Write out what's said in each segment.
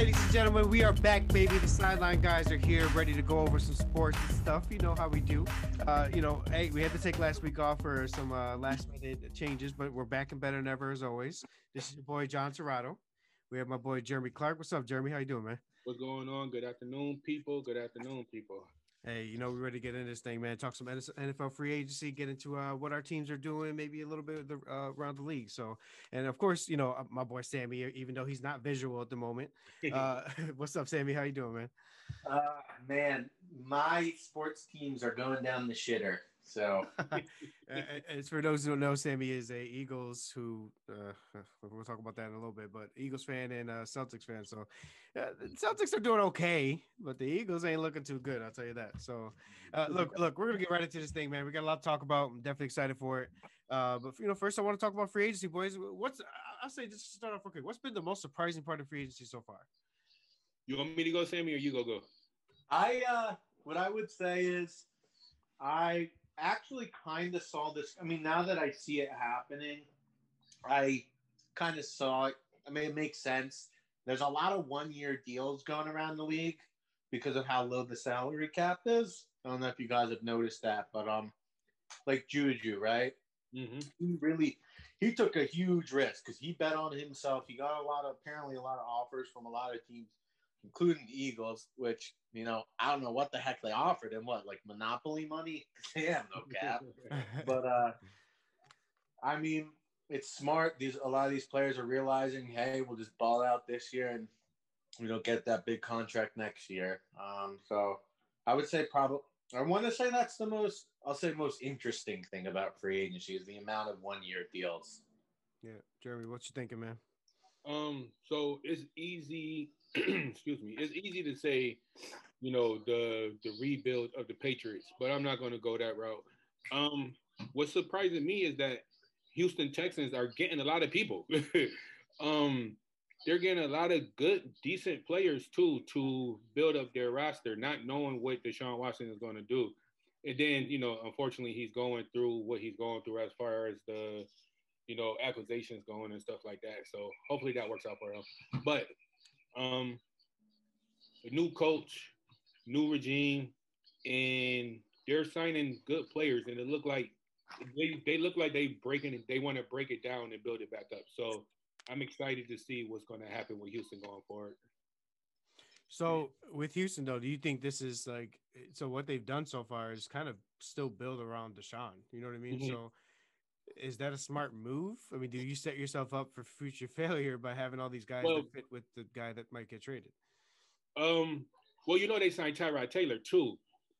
ladies and gentlemen, we are back, baby. The Sideline guys are here, ready to go over some sports and stuff. You know how we do. Hey, we had to take last week off for some last minute changes, but we're back and better than ever as always. This is your boy John Serrato. We have my boy Jeremy Clark. What's up, Jeremy? How you doing, man? What's going on? Good afternoon, people. Good afternoon, people. Hey, we're ready to get into this thing, man. Talk some NFL free agency, get into what our teams are doing, maybe a little bit of the, around the league. So, and of course, my boy Sammy, even though he's not visual at the moment. What's up, Sammy? How you doing, man? Man, my sports teams are going down the shitter. So, As for those who don't know, Sammy is a Eagles who we'll talk about that in a little bit, but Eagles fan and Celtics fan. So, the Celtics are doing okay, but the Eagles ain't looking too good. I'll tell you that. So, look, we're gonna get right into this thing, man. We got a lot to talk about. I'm definitely excited for it. But first I want to talk about free agency, boys. I'll say just to start off real quick. What's been the most surprising part of free agency so far? You want me to go, Sammy, or you go? What I would say is, I actually kind of saw this. I mean, now that I see it happening, I kind of saw it. I mean, it makes sense. There's a lot of one-year deals going around the league because of how low the salary cap is. I don't know if you guys have noticed that, but like Juju, right? Mm-hmm. He took a huge risk because he bet on himself. He got apparently a lot of offers from a lot of teams, including the Eagles, which, I don't know what the heck they offered him. What, like Monopoly money? They have no cap. But, I mean, it's smart. A lot of these players are realizing, hey, we'll just ball out this year and, get that big contract next year. So I would say I want to say that's the most interesting thing about free agency is the amount of one-year deals. Yeah. Jeremy, what you thinking, man? So it's easy. Excuse me. It's easy to say, the rebuild of the Patriots, but I'm not going to go that route. What's surprising me is that Houston Texans are getting a lot of people. They're getting a lot of good, decent players too to build up their roster, not knowing what Deshaun Watson is going to do. And then, unfortunately, he's going through what he's going through as far as the acquisitions going and stuff like that. So hopefully that works out for him. But a new coach, new regime, and they're signing good players, and it look like they look like they want to break it down and build it back up. So I'm excited to see what's going to happen with Houston going forward. So with Houston, though, do you think this is so what they've done so far is kind of still build around Deshaun? You know what I mean? Mm-hmm. So is that a smart move? I mean, do you set yourself up for future failure by having all these guys that fit with the guy that might get traded? Well, they signed Tyrod Taylor too.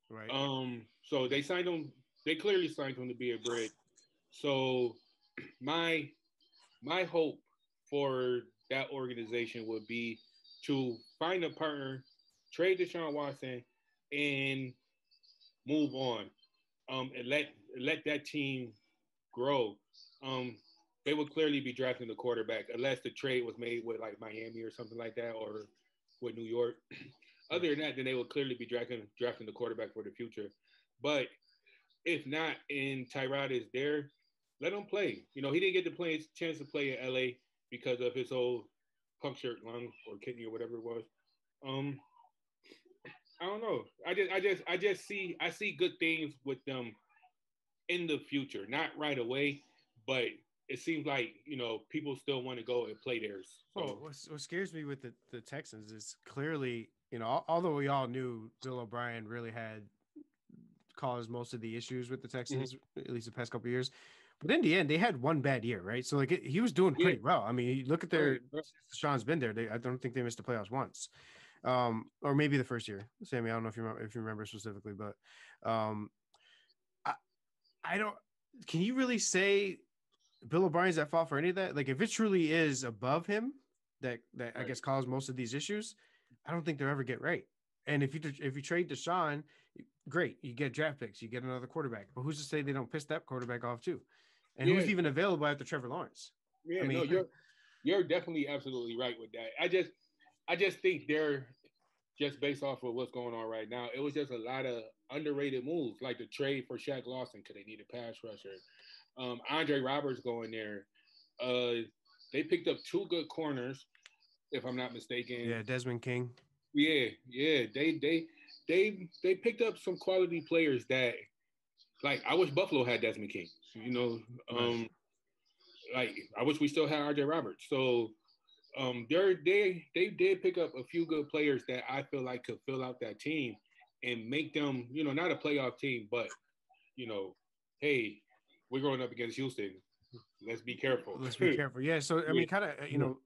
Right. So they signed him. They clearly signed him to be a bridge. So my hope for that organization would be to find a partner, trade Deshaun Watson, and move on. And let that team grow. They would clearly be drafting the quarterback unless the trade was made with like Miami or something like that, or with New York. Other than that, then they would clearly be drafting the quarterback for the future. But if not, and Tyrod is there, let him play. He didn't get to play his chance to play in LA because of his old punctured lung or kidney or whatever it was. I don't know. I see good things with them in the future, not right away, but it seems like people still want to go and play theirs. So what scares me with the Texans is clearly although we all knew Bill O'Brien really had caused most of the issues with the Texans, at least the past couple of years. But in the end, they had one bad year, right? So he was doing pretty well. I mean, look at Sean's been there. I don't think they missed the playoffs once, or maybe the first year. Sammy, I don't know if you remember specifically, but I don't. Can you really say Bill O'Brien's at fault for any of that? Like, if it truly is above him that right. I guess caused most of these issues, I don't think they'll ever get right. And if you trade Deshaun, great, you get draft picks, you get another quarterback. But who's to say they don't piss that quarterback off too? And who's even available after Trevor Lawrence? Yeah, you're definitely absolutely right with that. I just think they're just based off of what's going on right now. It was just a lot of underrated moves, like the trade for Shaq Lawson because they need a pass rusher. Andre Roberts going there. They picked up two good corners. if I'm not mistaken. Yeah, Desmond King. Yeah, yeah. They picked up some quality players that like I wish Buffalo had Desmond King. You know, Right. like I wish we still had RJ Roberts. So they did pick up a few good players that I feel like could fill out that team and make them, you know, not a playoff team, but you know, hey, we're going up against Houston. Let's be careful. Let's be careful. Yeah. So, I Yeah, mean, kind of,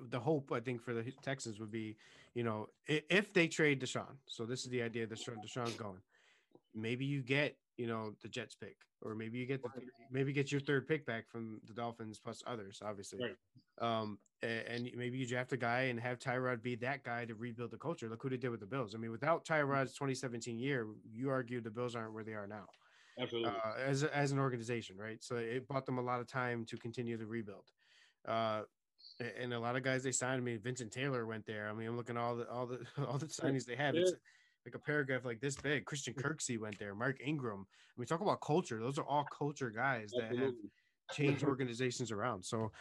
the hope, I think, for the Texans would be, if they trade Deshaun. So, this is the idea that Deshaun's going. Maybe you get, the Jets pick, or maybe you get maybe get your third pick back from the Dolphins plus others, obviously. right. And maybe you draft a guy and have Tyrod be that guy to rebuild the culture. Look who they did with the Bills. I mean, without Tyrod's 2017 year, you argue the Bills aren't where they are now. Absolutely. As an organization, right? So it bought them a lot of time to continue the rebuild. Uh, and a lot of guys they signed. I mean, Vincent Taylor went there. I mean, I'm looking at all the all the signings they have. Yeah, It's like a paragraph like this big. Christian Kirksey went there. Mark Ingram. I mean, talk about culture. Those are all culture guys that have absolutely. changed organizations around. So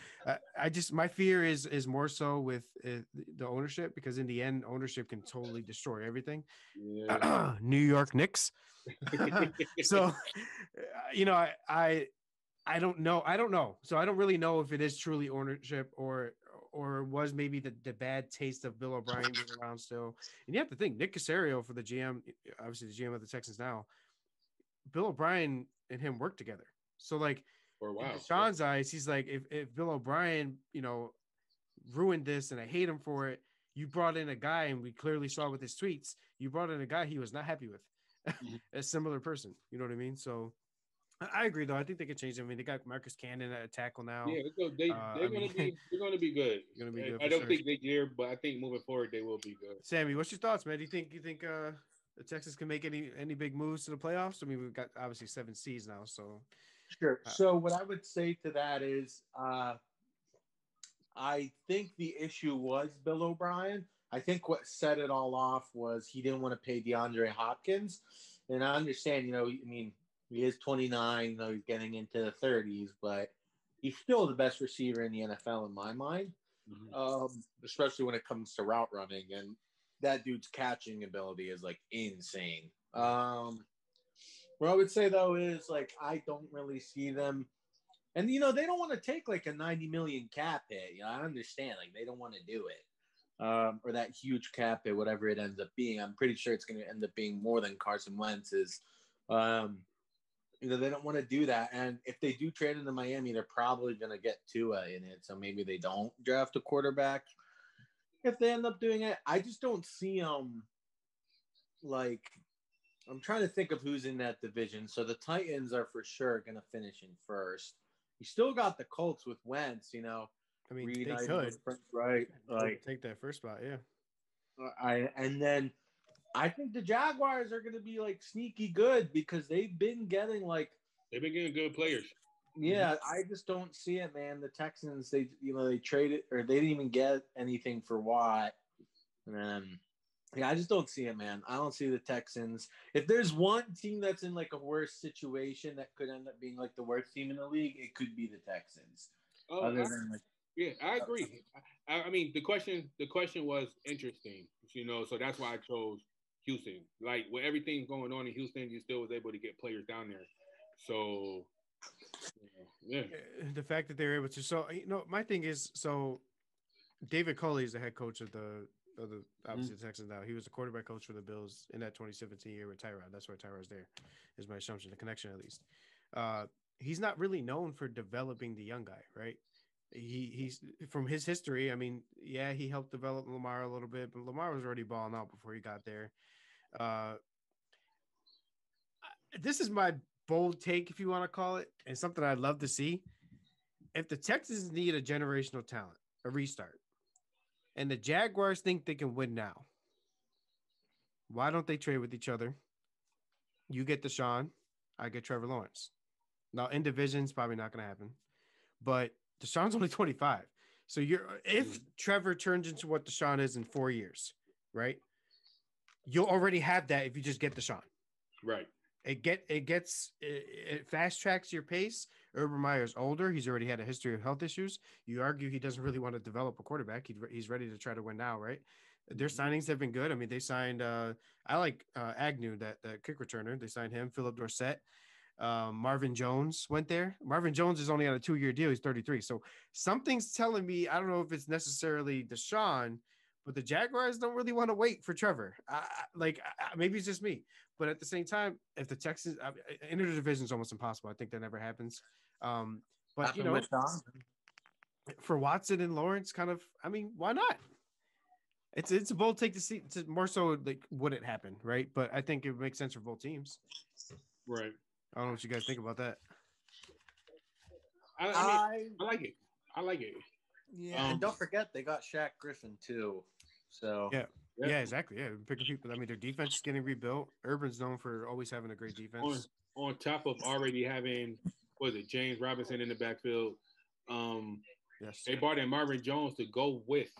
I just my fear is more so with the ownership, because in the end, ownership can totally destroy everything. Yeah. New York Knicks. So, I don't know. I don't know. So I don't really know if it is truly ownership or was maybe the bad taste of Bill O'Brien being around still. And you have to think Nick Casario for the GM, obviously the GM of the Texans now. Bill O'Brien and him work together. So like For a in while. Deshaun's eyes, he's like, if Bill O'Brien, ruined this and I hate him for it, you brought in a guy, and we clearly saw with his tweets, you brought in a guy he was not happy with. Mhm. A similar person. You know what I mean? So I agree, though. I think they could change. I mean, they got Marcus Cannon at a tackle now. Yeah, so they're I mean, they're gonna be good. going to be good I for don't sure. think this year, but I think moving forward they will be good. Sammy, what's your thoughts, man? Do you think the Texas can make any big moves to the playoffs? I mean, we've got obviously 7 seeds now, so Sure. So what I would say to that is, I think the issue was Bill O'Brien. I think what set it all off was he didn't want to pay DeAndre Hopkins. And I understand, I mean, he is 29, he's getting into the 30s, but he's still the best receiver in the NFL in my mind, Mhm. especially when it comes to route running. And that dude's catching ability is like insane. What I would say, though, is like I don't really see them. And they don't want to take like a 90 million cap hit. I understand, like they don't want to do it, or that huge cap hit, whatever it ends up being. I'm pretty sure it's going to end up being more than Carson Wentz is. They don't want to do that. And if they do trade into Miami, they're probably going to get Tua in it. So maybe they don't draft a quarterback. If they end up doing it, I just don't see like I'm trying to think of who's in that division. So the Titans are for sure going to finish in first. You still got the Colts with Wentz, I mean, they reuniting could with right? Like take that first spot, yeah. and then I think the Jaguars are going to be like sneaky good because they've been getting like They've been getting good players. yeah. I just don't see it, man. The Texans they traded or they didn't even get anything for Watt, and yeah, I just don't see it, man. I don't see the Texans. If there's one team that's in like a worse situation that could end up being like the worst team in the league, it could be the Texans. Oh, Other than like, yeah, I agree. I mean, the question was interesting, so that's why I chose Houston. Like with everything going on in Houston, you still was able to get players down there. So, yeah. The fact that they're able to. So my thing is, so David Culley is the head coach of the obviously the Texans now. He was the quarterback coach for the Bills in that 2017 year with Tyrod. That's why Tyrod's there, is my assumption, the connection at least. He's not really known for developing the young guy, right? He's from his history. I mean, yeah, he helped develop Lamar a little bit, but Lamar was already balling out before he got there. This is my bold take, if you want to call it, and something I'd love to see. If the Texans need a generational talent, a restart, and the Jaguars think they can win now, why don't they trade with each other? You get Deshaun, I get Trevor Lawrence. Now, in divisions, probably not going to happen, but Deshaun's only 25. So if Trevor turns into what Deshaun is in 4 years, right? You'll already have that if you just get Deshaun. Right. It fast tracks your pace. Urban Meyer's older. He's already had a history of health issues. You argue he doesn't really want to develop a quarterback. He's ready to try to win now, right? Their signings have been good. I mean, they signed. I like Agnew, that kick returner. They signed him. Philip Dorsett. Marvin Jones went there. Marvin Jones is only on a 2-year deal. He's 33. So something's telling me, I don't know if it's necessarily Deshaun, but the Jaguars don't really want to wait for Trevor. Maybe it's just me, but at the same time, if the Texans enter the division is almost impossible. I think that never happens. But you know, for Watson and Lawrence, kind of, I mean, why not? It's a bold take to see. To more so, like, would it happen, right? But I think it makes sense for both teams. Right. I don't know what you guys think about that. I like it. I like it. Yeah, and don't forget they got Shaq Griffin too. So yeah, exactly. Yeah, picking people. I mean, their defense is getting rebuilt. Urban's known for always having a great defense. On top of already having, James Robinson in the backfield. Yes. They brought in Marvin Jones to go with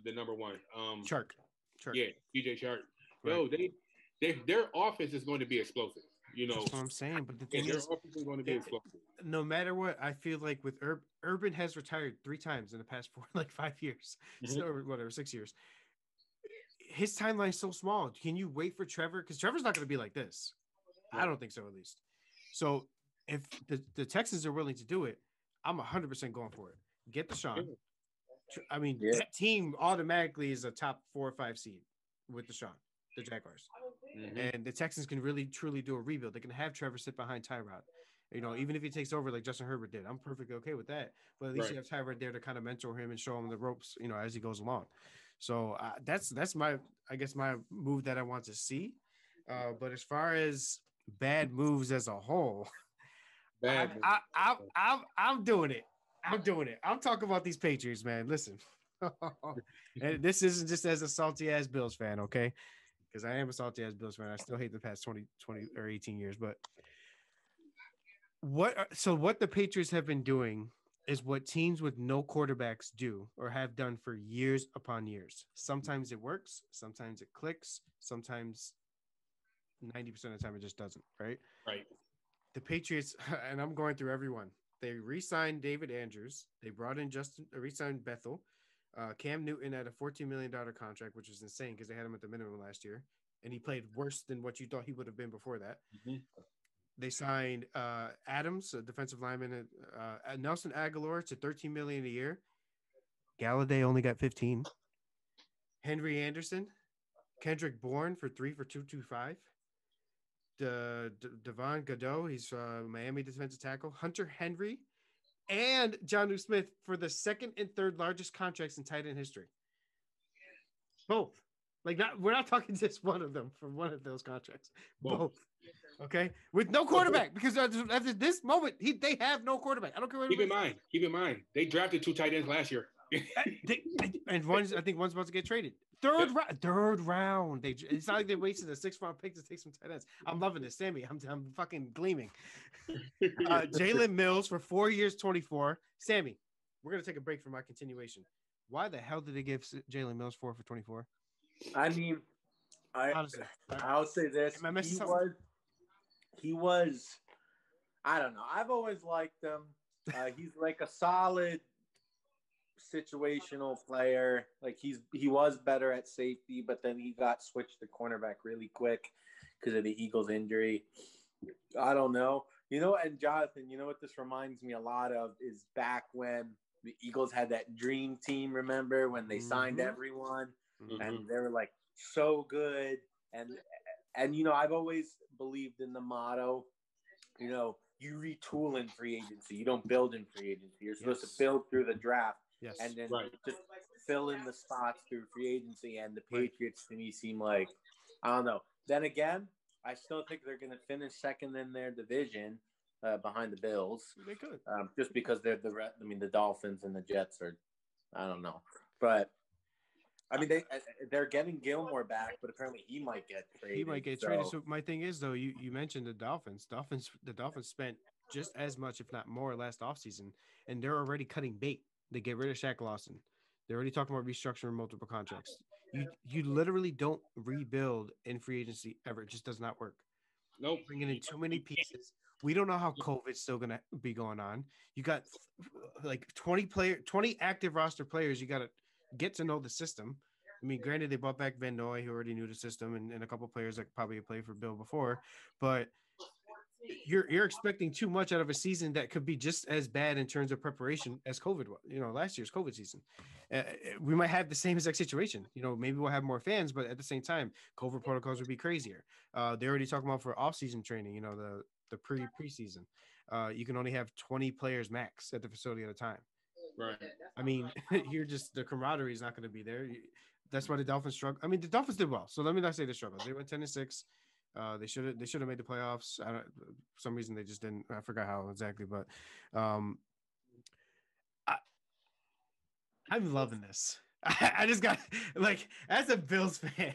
the number one. Chark. Yeah, DJ Chark. Right. Yo, their offense is going to be explosive. You know, that's what I'm saying. But the thing their is, offense is going to be explosive. No matter what, I feel like with Urban has retired 3 times in the past 5 years, or whatever, 6 years. His timeline is so small. Can you wait for Trevor? Because Trevor's not going to be like this. Right. I don't think so, at least. So if the Texans are willing to do it, I'm 100% going for it. Get Deshaun. I mean, that team automatically is a top 4 or 5 seed with Deshaun, the Jaguars. And the Texans can really, truly do a rebuild. They can have Trevor sit behind Tyrod. You know, even if he takes over like Justin Herbert did, I'm perfectly okay with that. But at least you have Tyrod there to kind of mentor him and show him the ropes, you know, as he goes along. So that's my move that I want to see. But as far as bad moves as a whole, I'm doing it. I'm doing it. I'm talking about these Patriots, man. Listen, and this isn't just as a salty ass Bills fan, okay? Because I am a salty ass Bills fan. I still hate the past 20 or 18 years. But what the Patriots have been doing is what teams with no quarterbacks do or have done for years upon years. Sometimes it works. Sometimes it clicks. Sometimes 90% of the time it just doesn't, right? Right. The Patriots, and I'm going through everyone. They re-signed David Andrews. They brought in re-signed Bethel. Cam Newton at a $14 million contract, which is insane because they had him at the minimum last year. And he played worse than what you thought he would have been before that. They signed Adams, a defensive lineman, Nelson Aguilar to $13 million a year. Galladay only got 15. Henry Anderson, Kendrick Bourne for 3 for $225. Devon Godot, he's Miami defensive tackle. Hunter Henry and Jonnu Smith for the second and third largest contracts in tight end history. Both. We're not talking just one of them for one of those contracts. Both. Okay, with no quarterback, because at this moment they have no quarterback. I don't care. Keep in mind, they drafted 2 tight ends last year, and one's about to get traded. Third round. It's not like they wasted a 6th round pick to take some tight ends. I'm loving this, Sammy. I'm fucking gleaming. Jalen Mills for 4 years, 24. Sammy, we're gonna take a break from my continuation. Why the hell did they give Jalen Mills 4 for 24? I mean, honestly, I'll say this: he was. I don't know. I've always liked him. He's like a solid situational player. Like he was better at safety, but then he got switched to cornerback really quick because of the Eagles injury. I don't know. You know, and Jonathan, you know what this reminds me a lot of is back when the Eagles had that dream team. Remember when they signed everyone and they were like so good, and you know, I've always believed in the motto, you know, you retool in free agency. You don't build in free agency. You're supposed to build through the draft. Yes. And then just fill in the spots through free agency. And the Patriots to me seem like, I don't know. Then again, I still think they're going to finish second in their division behind the Bills. They could. Just because they're the Dolphins and the Jets are, I don't know. But I mean, they're getting Gilmore back, but apparently he might get traded. He might get traded. So my thing is, though, you mentioned the Dolphins. The Dolphins spent just as much, if not more, last offseason, and they're already cutting bait. They get rid of Shaq Lawson. They're already talking about restructuring multiple contracts. You literally don't rebuild in free agency ever. It just does not work. Nope. Bringing in too many pieces. We don't know how COVID's still gonna be going on. You got like 20 active roster players. You got to get to know the system. I mean, granted, they brought back Van Noy, who already knew the system, and a couple players that probably played for Bill before. But you're expecting too much out of a season that could be just as bad in terms of preparation as COVID was. Last year's COVID season. We might have the same exact situation. Maybe we'll have more fans, but at the same time, COVID protocols would be crazier. They're already talking about for off-season training. The preseason. You can only have 20 players max at the facility at a time. Right. I mean, you're just the camaraderie is not going to be there. That's why the Dolphins struggle. I mean, the Dolphins did well. So let me not say they struggled. They went 10-6. They should have made the playoffs. For some reason they just didn't. I forgot how exactly, but I'm loving this. I just got as a Bills fan,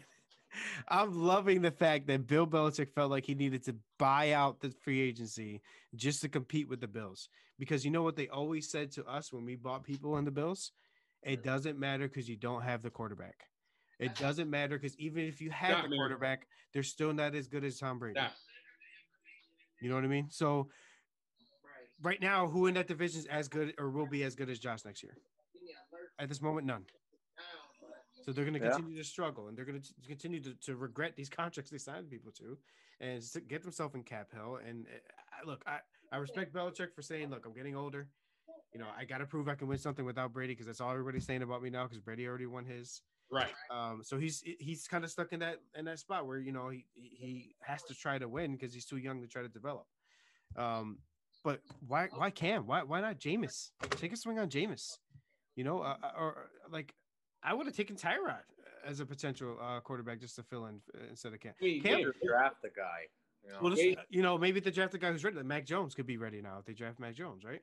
I'm loving the fact that Bill Belichick felt like he needed to buy out the free agency just to compete with the Bills. Because you know what they always said to us when we bought people in the Bills? It doesn't matter because you don't have the quarterback. It doesn't matter because even if you have the quarterback, they're still not as good as Tom Brady. You know what I mean? So right now, who in that division is as good or will be as good as Josh next year? At this moment, none. So they're going to continue to struggle, and they're going to continue to regret these contracts they signed people to, and to get themselves in cap hell. And look, I respect Belichick for saying, look, I'm getting older. I got to prove I can win something without Brady because that's all everybody's saying about me now because Brady already won his. Right. So he's kind of stuck in that spot where he has to try to win because he's too young to try to develop. But why Cam? Why not Jameis? Take a swing on Jameis. Or like I would have taken Tyrod as a potential quarterback just to fill in instead of Cam. Cam draft the guy. Well, maybe they draft the guy who's ready. Like Mac Jones could be ready now if they draft Mac Jones, right?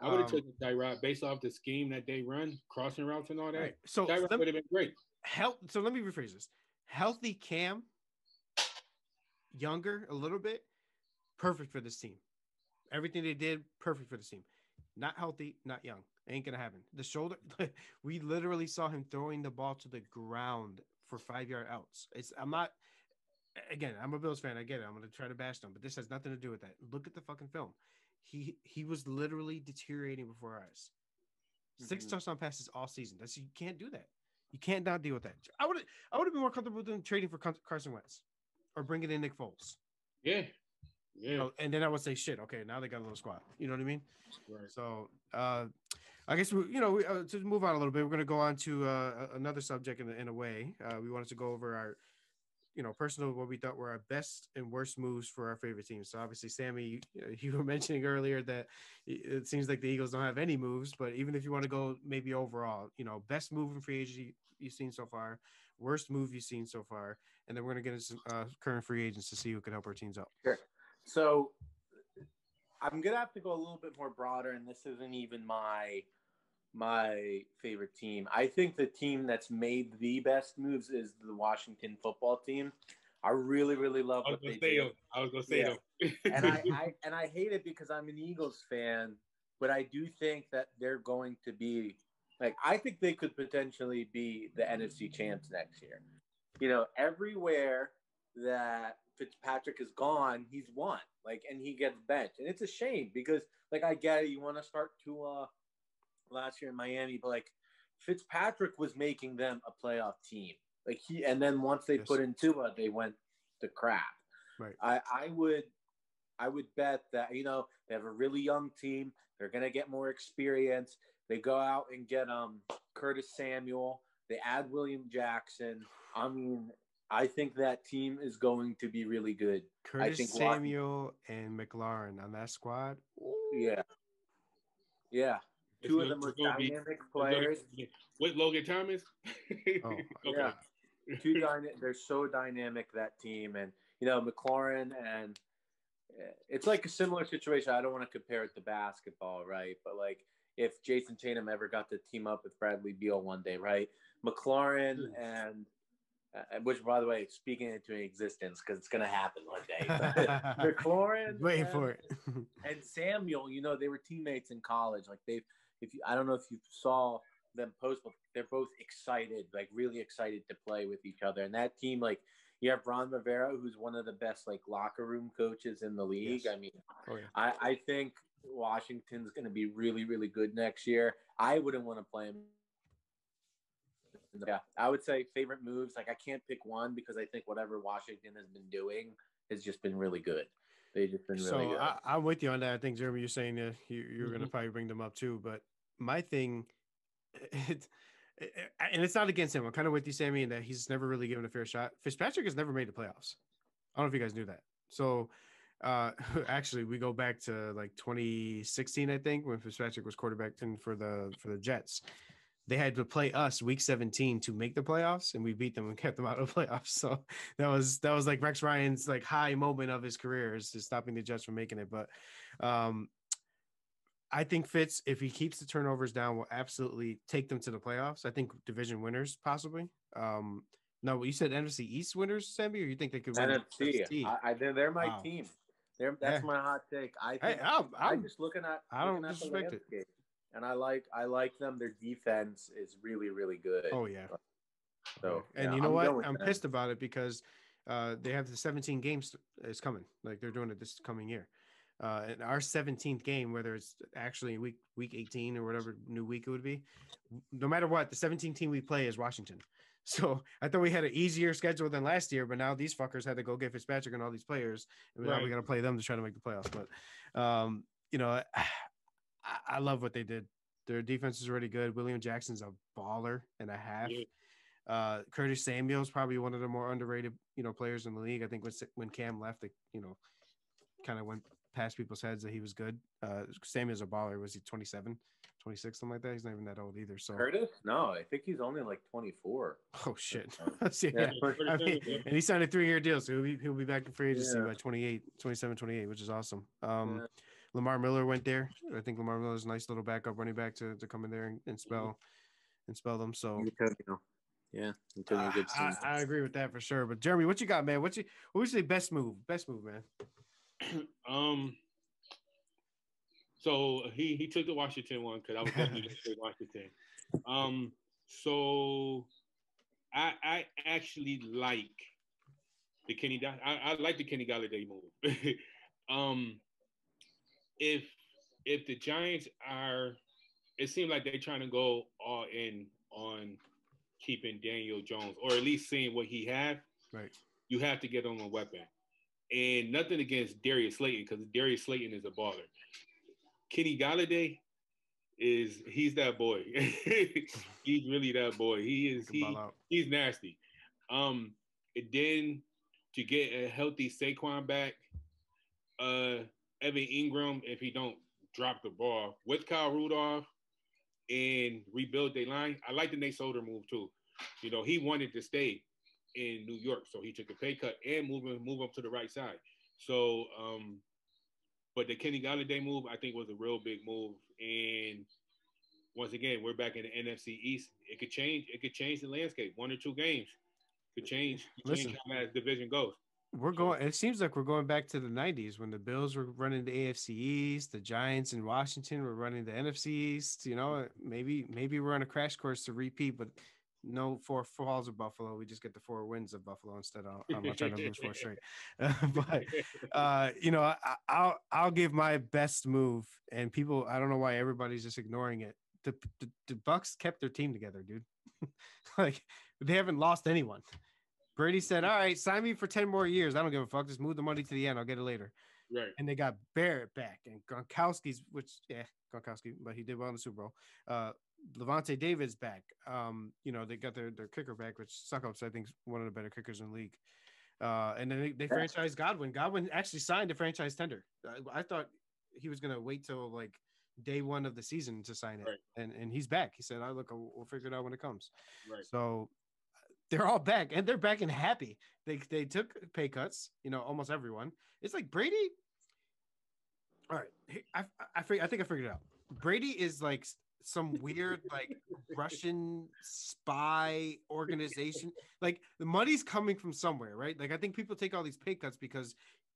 I would have taken Tyrod based off the scheme that they run, crossing routes and all that. Right. So Tyrod would have been great. So let me rephrase this. Healthy Cam, younger a little bit, perfect for this team. Everything they did, perfect for this team. Not healthy, not young. Ain't gonna happen. The shoulder, we literally saw him throwing the ball to the ground for 5-yard outs. I'm a Bills fan. I get it. I'm gonna try to bash them, but this has nothing to do with that. Look at the fucking film. He was literally deteriorating before our eyes. 6 touchdown passes all season. You can't do that. You can't not deal with that. I would have been more comfortable with them trading for Carson Wentz or bringing in Nick Foles. Yeah. And then I would say, shit. Okay, now they got a little squad. You know what I mean? Right. So, I guess to move on a little bit, we're going to go on to another subject in a way. We wanted to go over our, personal what we thought were our best and worst moves for our favorite teams. So obviously, Sammy, you were mentioning earlier that it seems like the Eagles don't have any moves, but even if you want to go maybe overall, best move in free agency you've seen so far, worst move you've seen so far, and then we're going to get into some current free agents to see who can help our teams out. Sure. So I'm going to have to go a little bit more broader, and this isn't even my favorite team. I think the team that's made the best moves is the Washington football team. I really, really love what they do. I was going to say them. And I hate it because I'm an Eagles fan, but I do think that they're going to be I think they could potentially be the NFC champs next year. Everywhere that Fitzpatrick is gone, he's won. And he gets benched. And it's a shame because I get it, you want to start Tua last year in Miami, but Fitzpatrick was making them a playoff team. And then once they put in Tua, they went to crap. Right. I would bet that they have a really young team. They're gonna get more experience. They go out and get Curtis Samuel. They add William Jackson. I mean, I think that team is going to be really good. Curtis Samuel and McLaurin on that squad. Ooh. Yeah. Two of them were dynamic players. With Logan Thomas? Oh, yeah. They're so dynamic, that team. And, McLaurin, and it's a similar situation. I don't want to compare it to basketball, right? But, if Jason Tatum ever got to team up with Bradley Beal one day, right? McLaurin and which, by the way, speaking into existence because it's going to happen one day. McLaurin, waiting for it, and Samuel. They were teammates in college. I don't know if you saw them post, but they're both excited, really excited to play with each other. And that team, You have Ron Rivera, who's one of the best like locker room coaches in the league. Yes. I mean, Oh yeah. I think Washington's going to be really, really good next year. I wouldn't want to play him. Yeah, I would say favorite moves. Like I can't pick one because I think whatever Washington has been doing has just been really good. They've just been really good. I'm with you on that. I think Jeremy, you're saying you're going to Mhm. probably bring them up too, but my thing, it, and it's not against him. I'm kind of with you, Sammy, in that he's never really given a fair shot. Fitzpatrick has never made the playoffs. I don't know if you guys knew that. So, actually, we go back to like 2016, I think, when Fitzpatrick was quarterbacking for the Jets. They had to play us week 17 to make the playoffs, and we beat them and kept them out of the playoffs. So that was like Rex Ryan's like high moment of his career, is just stopping the Jets from making it. But I think Fitz, if he keeps the turnovers down, will absolutely take them to the playoffs. I think division winners possibly. No, you said NFC East winners, Sammy, or you think they could win NFC. NFC? They're my Wow. team. That's my hot take. I think I'm just looking at I don't the disrespect it. landscape, and I like them. Their defense is really, really good. Oh yeah. So and yeah, you know what? I'm them. pissed about it because they have the 17 games is coming. Like they're doing it this coming year. And our 17th game, whether it's actually week 18 or whatever new week it would be, no matter what, the 17th team we play is Washington. So I thought we had an easier schedule than last year, but now these fuckers had to go get Fitzpatrick and all these players, and now we got to play them to try to make the playoffs. But you know, I love what they did. Their defense is really good. William Jackson's a baller and a half. Yeah. Curtis Samuel's probably one of the more underrated, players in the league. I think when Cam left, kind of went past people's heads that he was good. Samuel's a baller. Was he 27, 26, something like that? He's not even that old either. So Curtis? No, I think he's only like 24. Oh shit! Yeah. I mean, and he signed a 3-year deal, so he'll be back in free agency by 27, 28, which is awesome. Lamar Miller went there. I think Lamar Miller is a nice little backup running back to come in there and spell them. So yeah, a good season. I agree with that for sure. But Jeremy, what you got, man? What was the best move? Best move, man. So he took the Washington one because I was definitely going to say Washington. So I actually like the Kenny. I like the Kenny Galladay move. If the Giants are, it seems like they're trying to go all in on keeping Daniel Jones, or at least seeing what he have. Right. You have to get him a weapon. And nothing against Darius Slayton, because Darius Slayton is a baller. Kenny Galladay he's that boy. He's really that boy. He's nasty. And then to get a healthy Saquon back, Evan Ingram, if he don't drop the ball with Kyle Rudolph and rebuild their line. I like the Nate Solder move too. He wanted to stay in New York, so he took a pay cut and move up to the right side. So, but the Kenny Galladay move, I think, was a real big move. And once again, we're back in the NFC East. It could change. It could change the landscape. 1 or 2 games could change how that division goes. It seems like we're going back to the 90s when the Bills were running the AFC East, the Giants in Washington were running the NFC East. Maybe we're on a crash course to repeat, but no 4 falls of Buffalo. We just get the 4 wins of Buffalo instead. I'm not trying to lose 4 straight. But I'll give my best move, and people, I don't know why everybody's just ignoring it. The Bucks kept their team together, dude. Like they haven't lost anyone. Brady said, all right, sign me for 10 more years. I don't give a fuck. Just move the money to the end. I'll get it later. Right. And they got Barrett back and Gronkowski's, Gronkowski, but he did well in the Super Bowl. Levante David's back. They got their kicker back, which Suckups, I think, is one of the better kickers in the league. And then they franchised Godwin. Godwin actually signed a franchise tender. I thought he was going to wait till like day 1 of the season to sign it. Right. And he's back. He said, we'll figure it out when it comes. Right. So they're all back, and they're back and happy. They took pay cuts, almost everyone. It's like Brady. All right, I think I figured it out. Brady is like some weird like Russian spy organization. Like the money's coming from somewhere, right? Like I think people take all these pay cuts because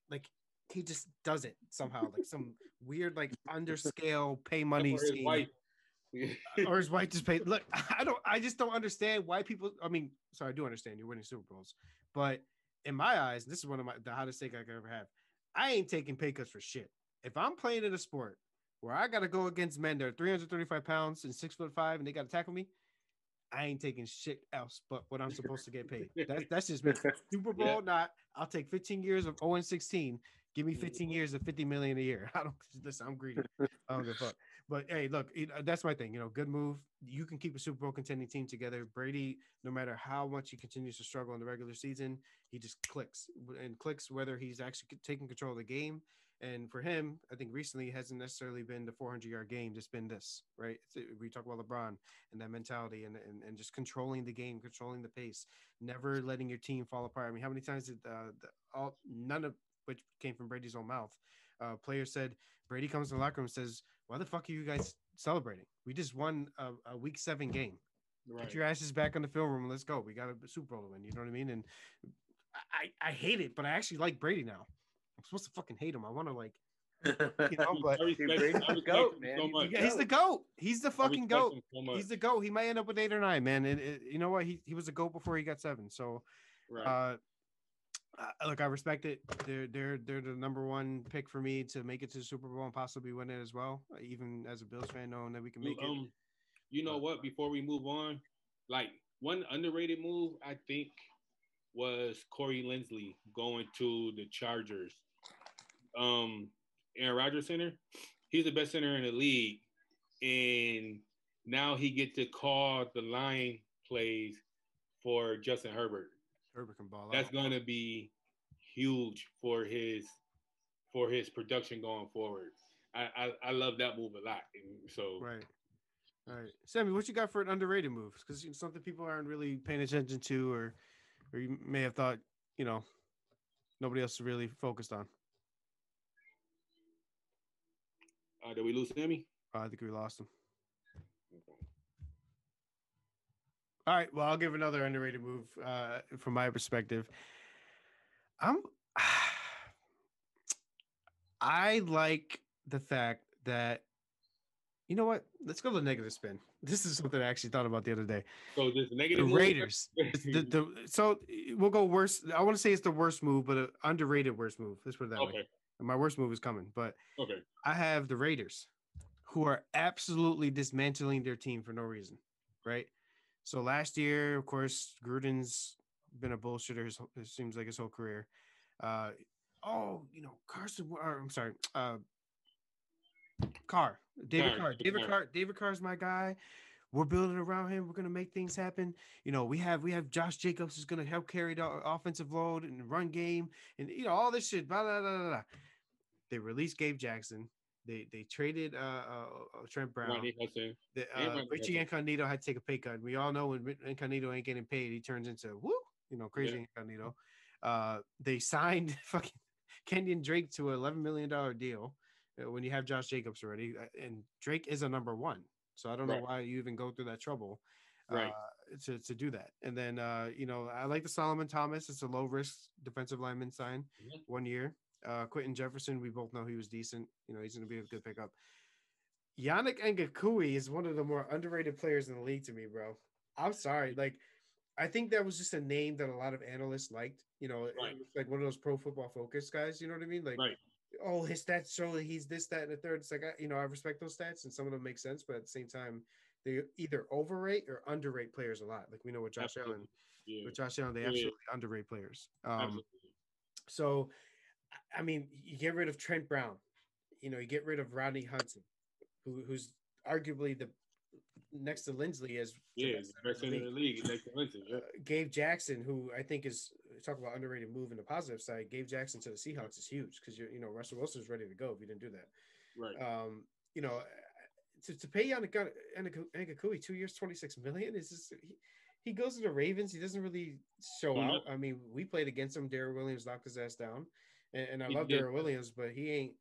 like he just does it somehow, like some weird like underscale pay money scheme. Or his wife just paid. Look, I just don't understand why people. I mean, sorry, I do understand you're winning Super Bowls, but in my eyes, this is one of the hottest take I could ever have. I ain't taking pay cuts for shit. If I'm playing in a sport where I got to go against men that are 335 pounds and 6'5" and they got to tackle me, I ain't taking shit else but what I'm supposed to get paid. That's just me. Super Bowl, not. I'll take 15 years of 0-16. Give me 15 years of 50 million a year. I don't listen. I'm greedy. I don't give a fuck. But hey, look, that's my thing. Good move. You can keep a Super Bowl contending team together. Brady, no matter how much he continues to struggle in the regular season, he just clicks and clicks whether he's actually taking control of the game. And for him, I think recently it hasn't necessarily been the 400-yard game. Just been this, right? We talk about LeBron and that mentality and just controlling the game, controlling the pace, never letting your team fall apart. I mean, how many times did none of which came from Brady's own mouth? Players said Brady comes to the locker room and says, "Why the fuck are you guys celebrating? We just won a Week 7 game. Right. Put your asses back on the film room and let's go. We got a Super Bowl to win." You know what I mean? And I hate it, but I actually like Brady now. I'm supposed to fucking hate him. I want to like, but Brady's the GOAT, man. He's the GOAT. He's the fucking GOAT. He's the GOAT. He might end up with 8 or 9, man. And you know what? He was a GOAT before he got 7. So, right. Look, I respect it. They're the number 1 pick for me to make it to the Super Bowl and possibly win it as well. Even as a Bills fan, knowing that we can make it. You know what? Before we move on, like one underrated move, I think, was Corey Linsley going to the Chargers. Aaron Rodgers center, he's the best center in the league, and now he get to call the line plays for Justin Herbert. Herbert can ball. That's going to be huge for his production going forward. I love that move a lot. And so right. All right, Sammy, what you got for an underrated move? Because something people aren't really paying attention to, or you may have thought nobody else is really focused on. Did we lose Sammy? I think we lost him. Okay. All right. Well, I'll give another underrated move from my perspective. I like the fact that, you know what? Let's go to the negative spin. This is something I actually thought about the other day. So this negative the Raiders. So we'll go worst. I want to say it's the worst move, but an underrated worst move. Let's put it that way. And my worst move is coming, but I have the Raiders, who are absolutely dismantling their team for no reason, right? So last year, of course, Gruden's been a bullshitter. It seems like his whole career. Carson. I'm sorry, Carr. David Carr. David Carr is my guy. We're building around him. We're gonna make things happen. We have Josh Jacobs who's gonna help carry the offensive load and the run game, and all this shit. Blah blah blah blah. They released Gabe Jackson. They traded Trent Brown. Richie Incognito had to take a pay cut. We all know when Incognito ain't getting paid, he turns into crazy Incognito. They signed fucking Kenyon Drake to an $11 million deal when you have Josh Jacobs already, and Drake is a number 1. So I don't know why you even go through that trouble to do that. And then I like the Solomon Thomas. It's a low risk defensive lineman sign, 1 year. Quentin Jefferson, we both know he was decent. He's going to be a good pickup. Yannick Ngakoue is one of the more underrated players in the league to me, bro. I'm sorry. Like, I think that was just a name that a lot of analysts liked. It was like one of those Pro Football Focus guys. You know what I mean? Like, his stats show that he's this, that, and the third. It's like, I respect those stats, and some of them make sense, but at the same time, they either overrate or underrate players a lot. Like we know with Josh Allen. Yeah. With Josh Allen, they absolutely underrate players. So, I mean, you get rid of Trent Brown. You get rid of Rodney Hudson, who's arguably the next to Linsley as the best in the league. Next to Linsley, Gabe Jackson, who I think is talk about underrated move in the positive side. Gabe Jackson to the Seahawks is huge because Russell Wilson's ready to go if you didn't do that. Right. To pay Ngakoue 2 years, $26 million is just he goes to the Ravens. He doesn't really show out. I mean, we played against him. Darrell Williams knocked his ass down, and I love Darrell Williams, but he ain't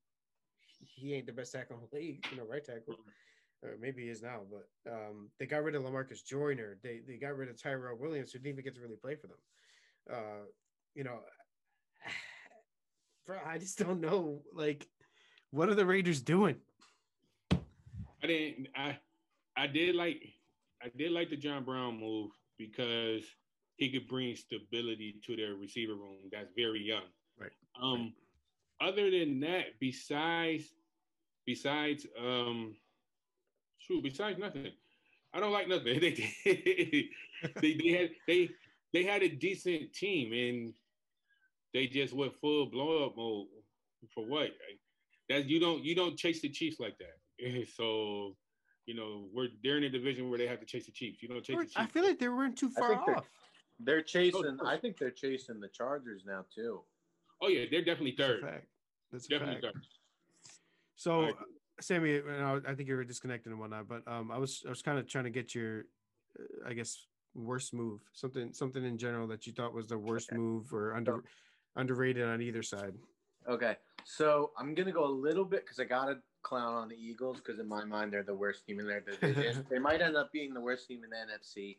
the best tackle in the league. Right tackle. Or maybe he is now, but they got rid of LaMarcus Joyner. They got rid of Tyrell Williams, who didn't even get to really play for them. Bro, I just don't know. Like, what are the Raiders doing? I did like the John Brown move because he could bring stability to their receiver room that's very young. Right. Other than that, besides besides nothing, I don't like nothing. They had a decent team and they just went full blow up mode for what? That you don't chase the Chiefs like that. So they're in a division where they have to chase the Chiefs. You don't chase the Chiefs. I feel like they weren't too far off. They're chasing. I think they're chasing the Chargers now too. Oh yeah, they're definitely third. That's definitely third. So, Sammy, I think you were disconnected and whatnot, but I was kind of trying to get your, I guess, worst move, something in general that you thought was the worst move or underrated on either side. Okay, so I'm gonna go a little bit because I gotta clown on the Eagles because in my mind they're the worst team in their division. They might end up being the worst team in the NFC.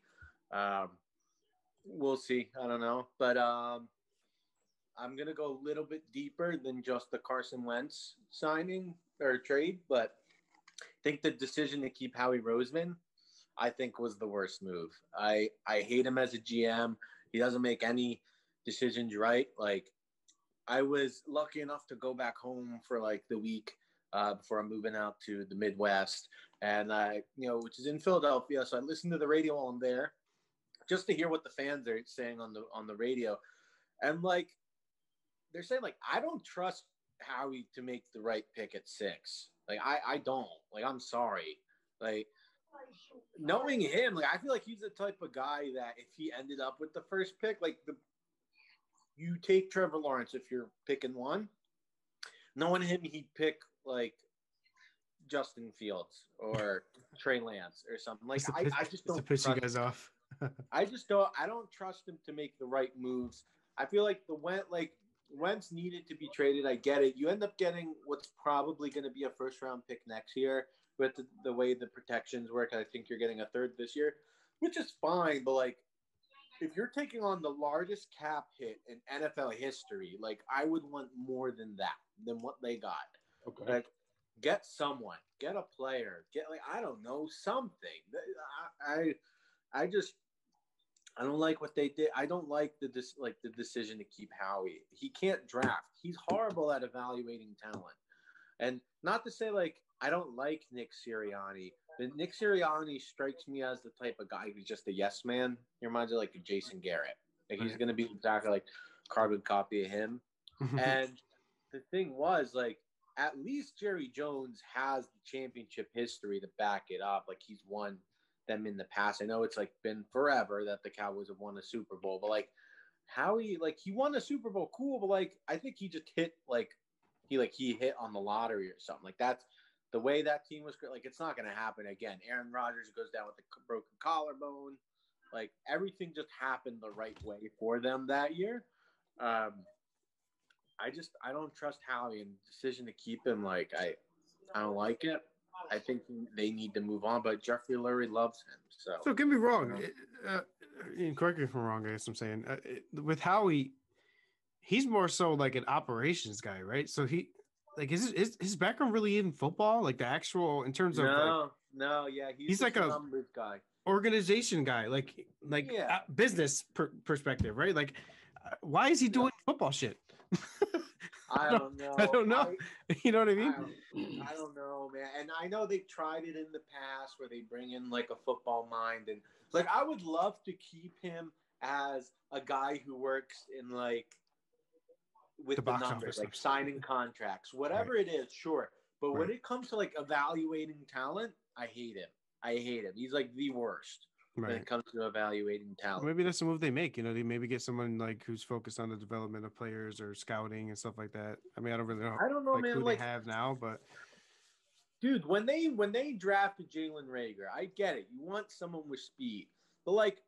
We'll see. I don't know, but I'm gonna go a little bit deeper than just the Carson Wentz signing or trade, but I think the decision to keep Howie Roseman, I think, was the worst move. I hate him as a GM. He doesn't make any decisions right. Like, I was lucky enough to go back home for like the week before I'm moving out to the Midwest, and which is in Philadelphia. So I listened to the radio while I'm there, just to hear what the fans are saying on the radio, and like they're saying like I don't trust Howie to make the right pick at 6. Like I don't. Like I'm sorry. Like knowing him, like I feel like he's the type of guy that if he ended up with the first pick, like you take Trevor Lawrence if you're picking one. Knowing him, he'd pick like Justin Fields or Trey Lance or something. Like I just don't piss you guys off. I don't trust him to make the right moves. I feel like Wentz needed to be traded. I get it. You end up getting what's probably going to be a first-round pick next year with the way the protections work. I think you're getting a third this year, which is fine. But, like, if you're taking on the largest cap hit in NFL history, like, I would want more than what they got. Okay. Like, get someone. Get a player. Get, like, I don't know, something. I don't like what they did. I don't like the decision to keep Howie. He can't draft. He's horrible at evaluating talent. And not to say like I don't like Nick Sirianni, but Nick Sirianni strikes me as the type of guy who's just a yes man. He reminds me like a Jason Garrett. Like he's going to be exactly like carbon copy of him. And the thing was like at least Jerry Jones has the championship history to back it up. Like he's won them in the past. I know it's like been forever that the Cowboys have won a Super Bowl, but like Howie, like he won a Super Bowl, cool, but like I think he just hit he hit on the lottery or something. Like that's the way that team was. Like it's not going to happen again. Aaron Rodgers goes down with the broken collarbone. Like everything just happened the right way for them that year. I don't trust Howie, and the decision to keep him, like I don't like it. I think they need to move on, but Jeffrey Lurie loves him. So get me wrong. Correct me if I'm wrong, I guess I'm saying. With Howie, he's more so like an operations guy, right? So he, like, is his background really in football? Like the actual, in terms of yeah, he's like a numbers guy, organization guy, like business perspective, right? Like, why is he doing football shit? I don't know. You know what I mean? I don't know, man. And I know they've tried it in the past where they bring in like a football mind, and like I would love to keep him as a guy who works in like with the numbers, like signing contracts, whatever it is, sure. But when it comes to like evaluating talent, I hate him. He's like the worst. When it comes to evaluating talent. Maybe that's the move they make. You know, they maybe get someone like who's focused on the development of players or scouting and stuff like that. I mean, I don't know like, man, who they have now, but dude, when they drafted Jalen Reagor, I get it. You want someone with speed, but like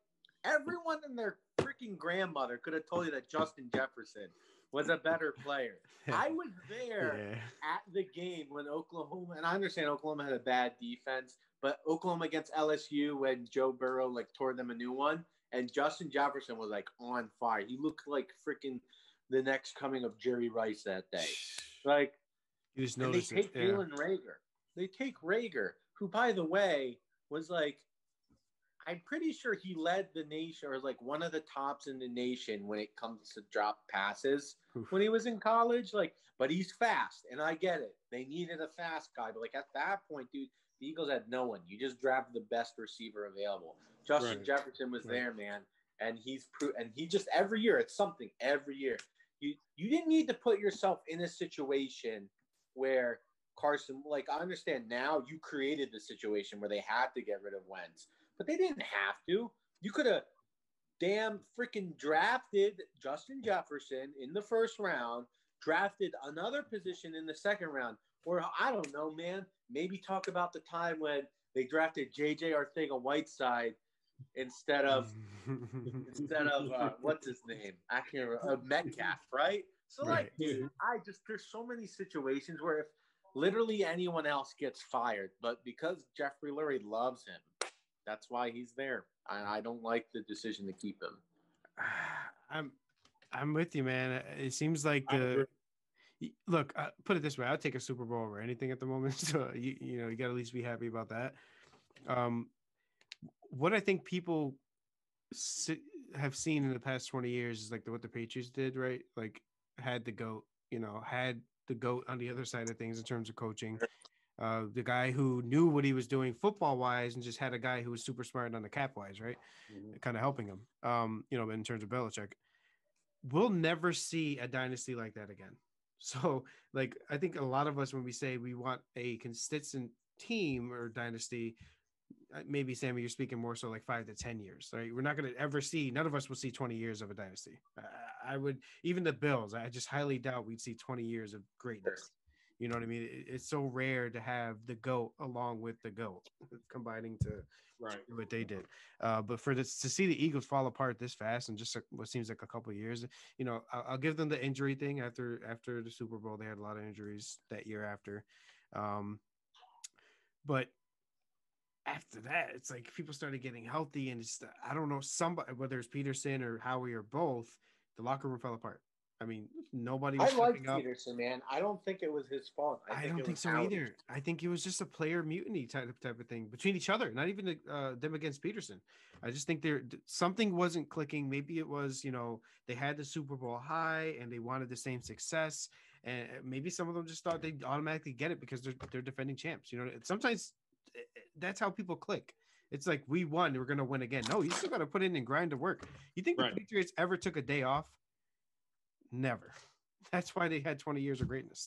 everyone and their freaking grandmother could have told you that Justin Jefferson was a better player. I was there at the game when Oklahoma, and I understand Oklahoma had a bad defense, but Oklahoma against LSU when Joe Burrow like tore them a new one, and Justin Jefferson was like on fire. He looked like freaking the next coming of Jerry Rice that day. Like, you just and they take Jalen Reagor. They take Reagor, who by the way was like I'm pretty sure he led the nation, or like one of the tops in the nation when it comes to drop passes Oof. when he was in college. Like, but he's fast, and I get it. They needed a fast guy, but like at that point, dude, the Eagles had no one. You just drafted the best receiver available. Justin Right. Jefferson was there, man, and and he just every year it's something every year. You didn't need to put yourself in a situation where Carson, like I understand now, you created the situation where they had to get rid of Wentz, but they didn't have to. You could have damn freaking drafted Justin Jefferson in the first round, drafted another position in the second round, or I don't know, man. Maybe talk about the time when they drafted JJ Arcega-Whiteside instead of what's his name? I can't remember, Metcalf, right? So Right. like, dude, there's so many situations where if literally anyone else gets fired, but because Jeffrey Lurie loves him, that's why he's there. I don't like the decision to keep him. I'm with you, man. It seems like look. Put it this way: I'll take a Super Bowl over anything at the moment. So you got to at least be happy about that. What I think people have seen in the past 20 years is like what the Patriots did, right? Like had the GOAT, had the GOAT on the other side of things in terms of coaching. The guy who knew what he was doing football wise and just had a guy who was super smart on the cap wise, right? Mm-hmm. Kind of helping him, in terms of Belichick. We'll never see a dynasty like that again. So, like, I think a lot of us, when we say we want a consistent team or dynasty, maybe Sammy, you're speaking more so like 5 to 10 years, right? We're not going to ever see, none of us will see 20 years of a dynasty. I would, even the Bills, I just highly doubt we'd see 20 years of greatness. You know what I mean? It's so rare to have the GOAT along with the GOAT combining to do what they did. But to see the Eagles fall apart this fast and just what seems like a couple of years, I'll give them the injury thing after the Super Bowl. They had a lot of injuries that year after. But after that, it's like people started getting healthy, and I don't know, somebody, whether it's Peterson or Howie or both, the locker room fell apart. I mean, nobody was like up. Peterson, man. I don't think it was his fault. I don't think so either. I think it was just a player mutiny type of thing between each other, not even them against Peterson. I just think something wasn't clicking. Maybe it was, they had the Super Bowl high and they wanted the same success, and maybe some of them just thought they'd automatically get it because they're defending champs. Sometimes that's how people click. It's like, we won, we're gonna win again. No, you still got to put in and grind to work. You think the Patriots ever took a day off? Never. That's why they had 20 years of greatness.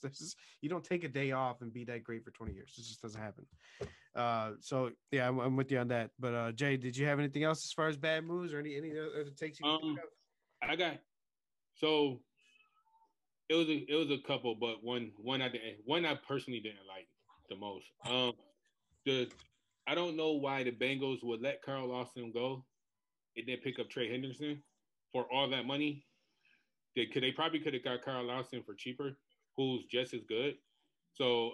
You don't take a day off and be that great for 20 years. It just doesn't happen. So yeah, I'm with you on that. But Jay, did you have anything else as far as bad moves or any other takes you can think of? I got, so it was a couple, but one I personally didn't like the most. I don't know why the Bengals would let Carl Lawson go and then pick up Trey Henderson for all that money. They probably could have got Carl Lawson for cheaper, who's just as good. So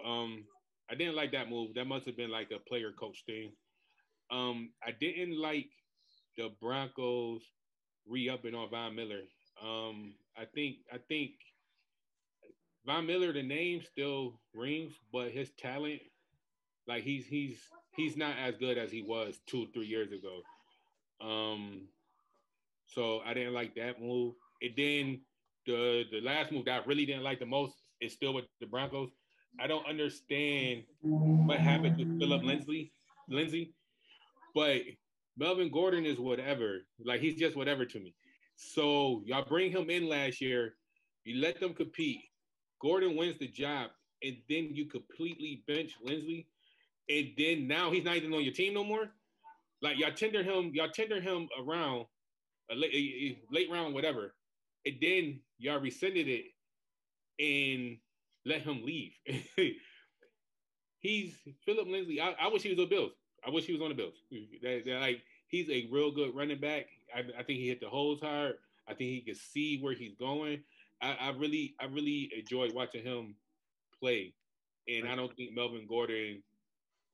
I didn't like that move. That must have been like a player coach thing. I didn't like the Broncos re-upping on Von Miller. I think Von Miller, the name still rings, but his talent, like he's not as good as he was 2-3 years ago. So I didn't like that move. And then the last move that I really didn't like the most is still with the Broncos. I don't understand what happened to Philip Lindsay, but Melvin Gordon is whatever. Like, he's just whatever to me. So y'all bring him in last year. You let them compete. Gordon wins the job, and then you completely bench Lindsay, and then now he's not even on your team no more. Like, y'all tender him around a late round, whatever, and then y'all rescinded it and let him leave. He's Philip Lindsay. I wish he was on the Bills. I wish he was on the Bills. Like, he's a real good running back. I think he hit the holes hard. I think he can see where he's going. I really enjoyed watching him play, and I don't think Melvin Gordon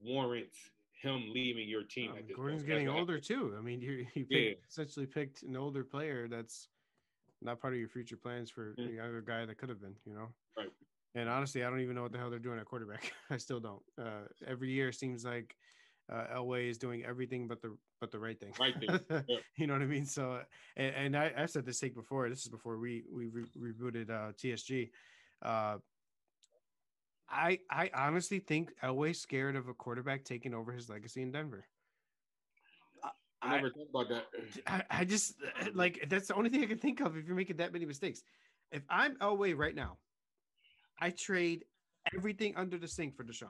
warrants him leaving your team at this Gordon's point. getting older too. I mean, you essentially picked an older player that's not part of your future plans for the younger guy that could have been, Right. And honestly, I don't even know what the hell they're doing at quarterback. I still don't. Every year seems like Elway is doing everything but the right thing. Right thing. Yeah. You know what I mean? So, and I've said this take before. This is before we rebooted TSG. Uh, I honestly think Elway's scared of a quarterback taking over his legacy in Denver. I never thought about that. I just like that's the only thing I can think of if you're making that many mistakes. If I'm Elway right now, I trade everything under the sink for Deshaun.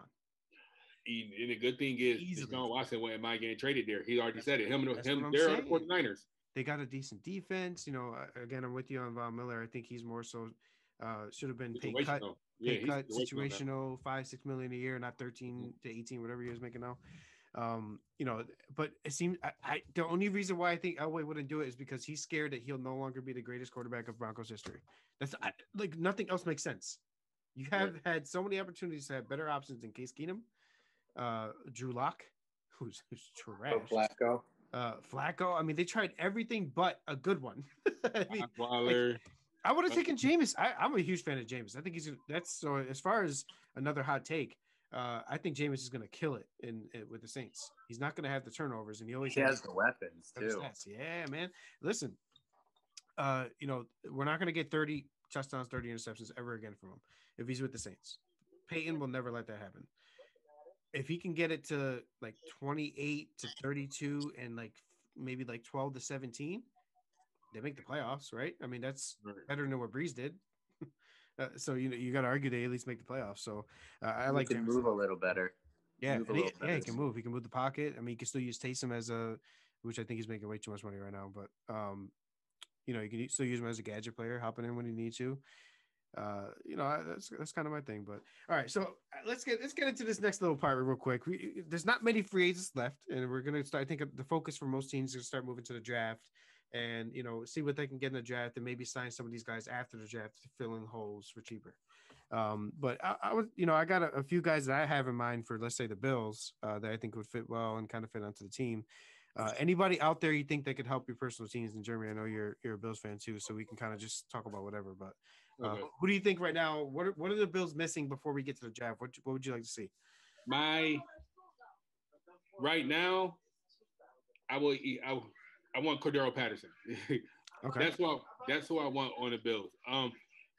And the good thing is, Easily. Deshaun Watson went am I getting traded there? He already said it. That's what I'm They're saying. the 49ers. They got a decent defense. You know, again, I'm with you on Von Miller. I think he's more so should have been Situational. pay cut, situational, 5-6 million a year, not 13 to 18, whatever he was making now. You know, but it seems I the only reason why I think Elway wouldn't do it is because he's scared that he'll no longer be the greatest quarterback of Broncos history. Like nothing else makes sense. You have had so many opportunities to have better options than Case Keenum, Drew Lock, who's trash. Flacco. Flacco. I mean, they tried everything but a good one. I mean, Waller. I would have taken Jameis. I'm a huge fan of Jameis. I think that's so. As far as another hot take, I think Jameis is going to kill it in with the Saints. He's not going to have the turnovers, and he has the weapons too. Yeah, man. Listen, you know, we're not going to get 30 touchdowns, 30 interceptions ever again from him if he's with the Saints. Peyton will never let that happen. If he can get it to like 28 to 32 and like maybe like 12 to 17, they make the playoffs, right? I mean, that's better than what Breeze did. So you got to argue they at least make the playoffs. So I like to move a little better. Yeah, he can move. He can move the pocket. I mean, he can still use Taysom as which I think he's making way too much money right now. But you know, you can still use him as a gadget player, hopping in when you need to. You know, that's kind of my thing. But all right, so let's get into this next little part real quick. There's not many free agents left, and we're gonna start. I think the focus for most teams is gonna start moving to the draft, and you know, see what they can get in the draft, and maybe sign some of these guys after the draft to fill in holes for cheaper. But I was, you know, I got a few guys that I have in mind for, let's say, the Bills that I think would fit well and kind of fit onto the team. Anybody out there you think that could help your personal teams in Germany? I know you're a Bills fan too, so we can kind of just talk about whatever. But who do you think right now? What are the Bills missing before we get to the draft? What would you like to see? Right now, I want Cordero Patterson. Okay, that's who I want on the Bills.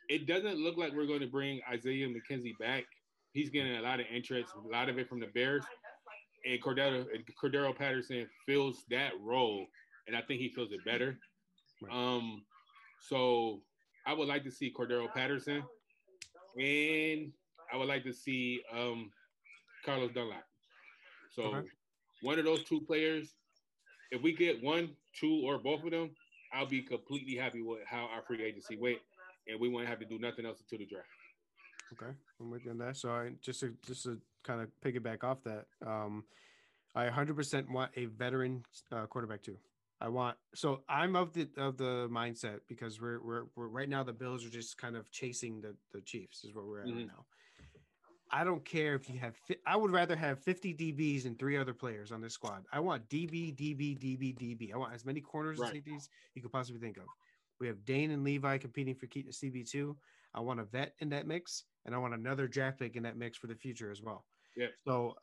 It doesn't look like we're going to bring Isaiah McKenzie back. He's getting a lot of interest, a lot of it from the Bears. And Cordero Patterson fills that role, and I think he fills it better. Right. So I would like to see Cordero Patterson, and I would like to see Carlos Dunlap. So one of those two players, if we get one, two, or both of them, I'll be completely happy with how our free agency went, and we won't have to do nothing else until the draft. Okay, I'm with you on that. So just to kind of piggyback off that, I 100% want a veteran quarterback too. I'm of the mindset because we're right now the Bills are just kind of chasing the Chiefs is where we're at right now. I don't care if you have. I would rather have 50 DBs and 3 other players on this squad. I want DB. I want as many corners and safeties you could possibly think of. We have Dane and Levi competing for CB2. I want a vet in that mix, and I want another draft pick in that mix for the future as well. Yeah. So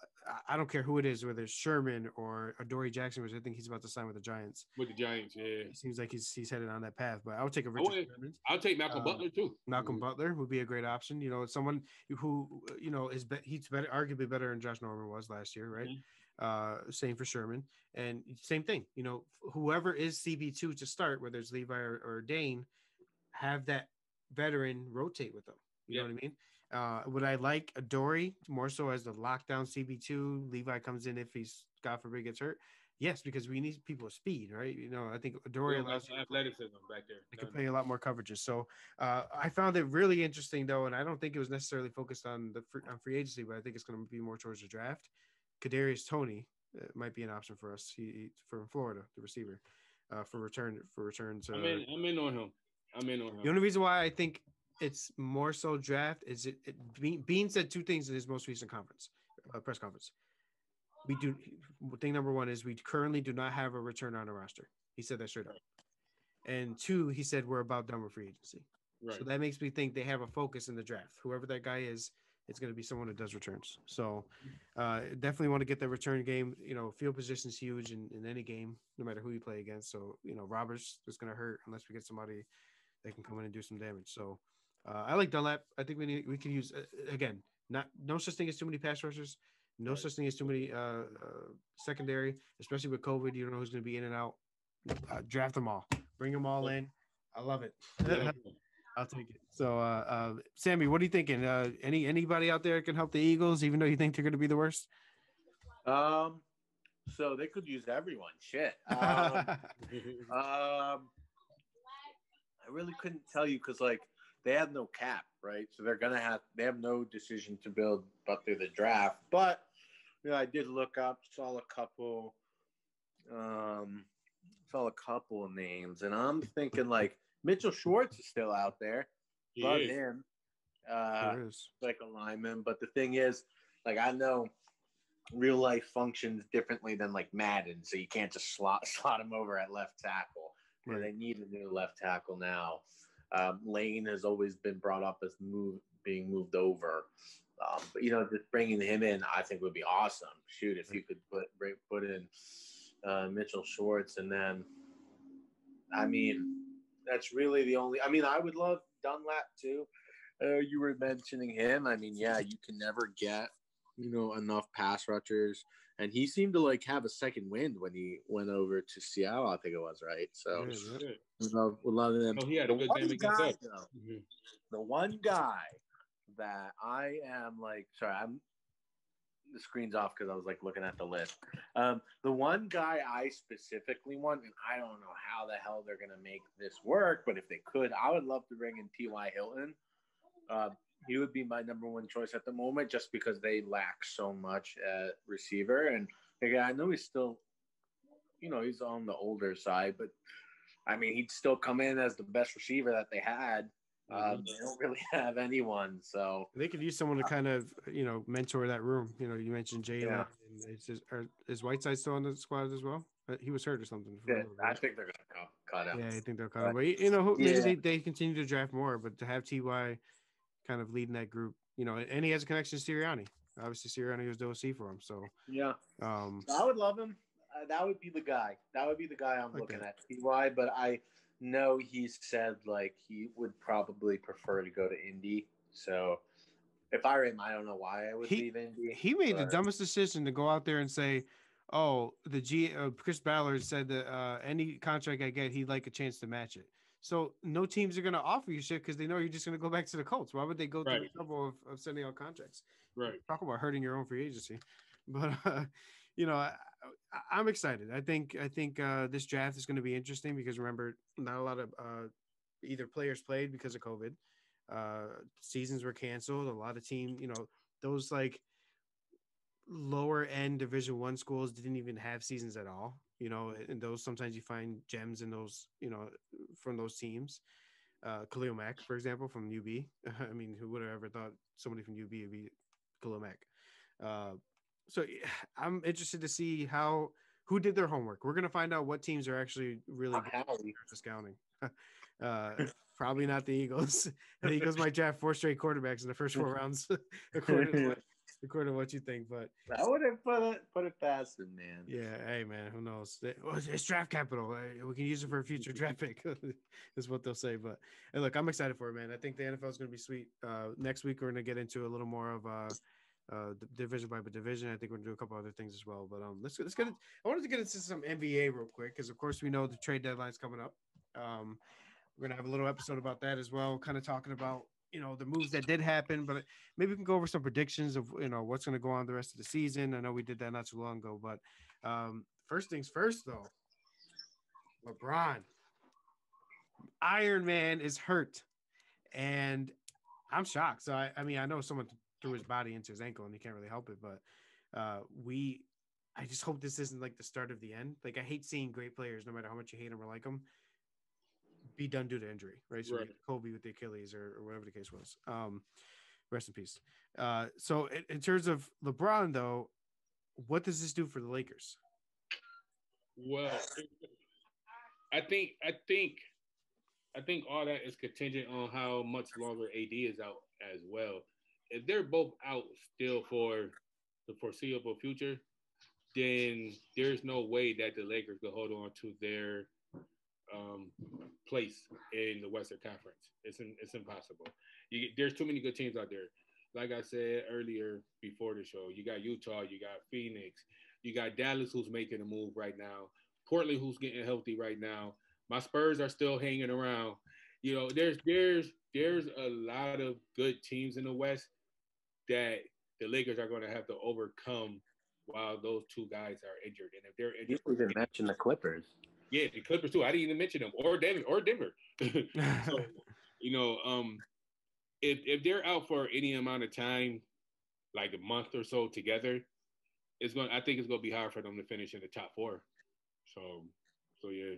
I don't care who it is, whether it's Sherman or Adoree Jackson, which I think he's about to sign with the Giants. With the Giants, yeah. It seems like he's headed on that path. But I would take a Richard Sherman. I'll take Malcolm Butler too. Malcolm Butler would be a great option. You know, someone who you know he's better, arguably better than Josh Norman was last year, right? Same for Sherman, and same thing. You know, whoever is CB2 to start, whether it's Levi or Dane, have that veteran rotate with them. You know what I mean? Would I like Adoree more so as the lockdown CB2? Levi comes in if he's, God forbid, gets hurt. Yes, because we need people with speed, right? You know, I think Adoree allows athleticism back there. They can play a lot more coverages. So I found it really interesting, though, and I don't think it was necessarily focused on free agency, but I think it's going to be more towards the draft. Kadarius Toney might be an option for us. He from Florida, the receiver, for return. I'm in on him. The only reason why I think it's more so draft is Bean said 2 things in his most recent press conference. Thing number 1 is we currently do not have a return on a roster. He said that straight up. And 2, he said we're about done with free agency. Right. So that makes me think they have a focus in the draft. Whoever that guy is, it's going to be someone that does returns. So definitely want to get the return game. Field position is huge in any game, no matter who you play against. So, Roberts is going to hurt unless we get somebody that can come in and do some damage. So I like Dunlap. I think we can use, again, not no such thing as too many pass rushers. No such thing as too many secondary, especially with COVID. You don't know who's going to be in and out. Draft them all. Bring them all in. I love it. Yeah. I'll take it. So, Sammy, what are you thinking? Anybody out there can help the Eagles, even though you think they're going to be the worst? So they could use everyone. Shit. I really couldn't tell you because they have no cap, right? So they have no decision to build but through the draft. But I did look up, saw a couple of names, and I'm thinking Mitchell Schwartz is still out there. Love him. Like a lineman. But the thing is, I know real life functions differently than Madden, so you can't just slot him over at left tackle. Right. They need a new left tackle now. Lane has always been brought up as being moved over. But just bringing him in, I think would be awesome. Shoot, if you could put in Mitchell Schwartz, and then, that's really the only. I would love Dunlap too. You were mentioning him. You can never get enough pass rushers, and he seemed to have a second wind when he went over to Seattle. I think it was right. So would love them. Oh, he had a good game against us. The one guy that I am sorry, the screen's off because I was looking at the list. The one guy I specifically want, and I don't know how the hell they're gonna make this work, but if they could, I would love to bring in T.Y. Hilton. He would be my number one choice at the moment, just because they lack so much at receiver. And again, I know he's still, he's on the older side, but he'd still come in as the best receiver that they had. They don't really have anyone, so they could use someone to kind of mentor that room. You mentioned Jalen. Yeah. And is Whiteside still on the squad as well? He was hurt or something. I think they're gonna cut him. Yeah, I think they'll cut him. But maybe they continue to draft more, but to have Ty kind of leading that group, and he has a connection to Sirianni. Obviously, Sirianni was the OC for him. So yeah, I would love him. That would be the guy. I'm looking at, Ty. But I know he said he would probably prefer to go to Indy. So if I were him, I don't know why I would leave Indy. He made the dumbest decision to go out there and say, "Oh, Chris Ballard said that any contract I get, he'd like a chance to match it." So no teams are going to offer you shit because they know you're just going to go back to the Colts. Why would they go through the trouble of sending out contracts? Right. Talk about hurting your own free agency. But I'm excited. I think this draft is going to be interesting because remember, not a lot of either players played because of COVID. Seasons were canceled. A lot of teams, those lower end Division I schools didn't even have seasons at all. And those sometimes you find gems in those, from those teams. Khalil Mack, for example, from UB. Who would have ever thought somebody from UB would be Khalil Mack? So I'm interested to see who did their homework. We're going to find out what teams are actually really good at scouting. Probably not the Eagles. The Eagles might draft 4 straight quarterbacks in the first 4 rounds, according to what you think. But I wouldn't put it past him, man. Yeah, hey man, who knows? It's draft capital. We can use it for a future draft pick, is what they'll say. But hey, look, I'm excited for it, man. I think the NFL is going to be sweet. Next week we're going to get into a little more of division by division. I think we're going to do a couple other things as well. But let's get it. I wanted to get into some NBA real quick because of course we know the trade deadline's coming up. We're gonna have a little episode about that as well, kind of talking about the moves that did happen, but maybe we can go over some predictions of what's going to go on the rest of the season. I know we did that not too long ago, but first things first, though, LeBron, Iron Man is hurt, and I'm shocked. So I know someone threw his body into his ankle, and he can't really help it, but I just hope this isn't the start of the end. I hate seeing great players, no matter how much you hate them or like them, be done due to injury, right? So Kobe with the Achilles or whatever the case was. Rest in peace. So in terms of LeBron, though, what does this do for the Lakers? Well, I think all that is contingent on how much longer AD is out as well. if they're both out still for the foreseeable future, then there's no way that the Lakers could hold on to their um, place in the Western Conference. It's impossible. There's too many good teams out there. Like I said earlier before the show, you got Utah, you got Phoenix, you got Dallas who's making a move right now, Portland who's getting healthy right now. My Spurs are still hanging around. You know, there's a lot of good teams in the West that the Lakers are going to have to overcome while those two guys are injured. And if they're You injured, didn't even mention the Clippers. yeah, the Clippers too. I didn't even mention them or Denver. So you know, if they're out for any amount of time, like a month or so together, I think it's gonna be hard for them to finish in the top four. So so yeah.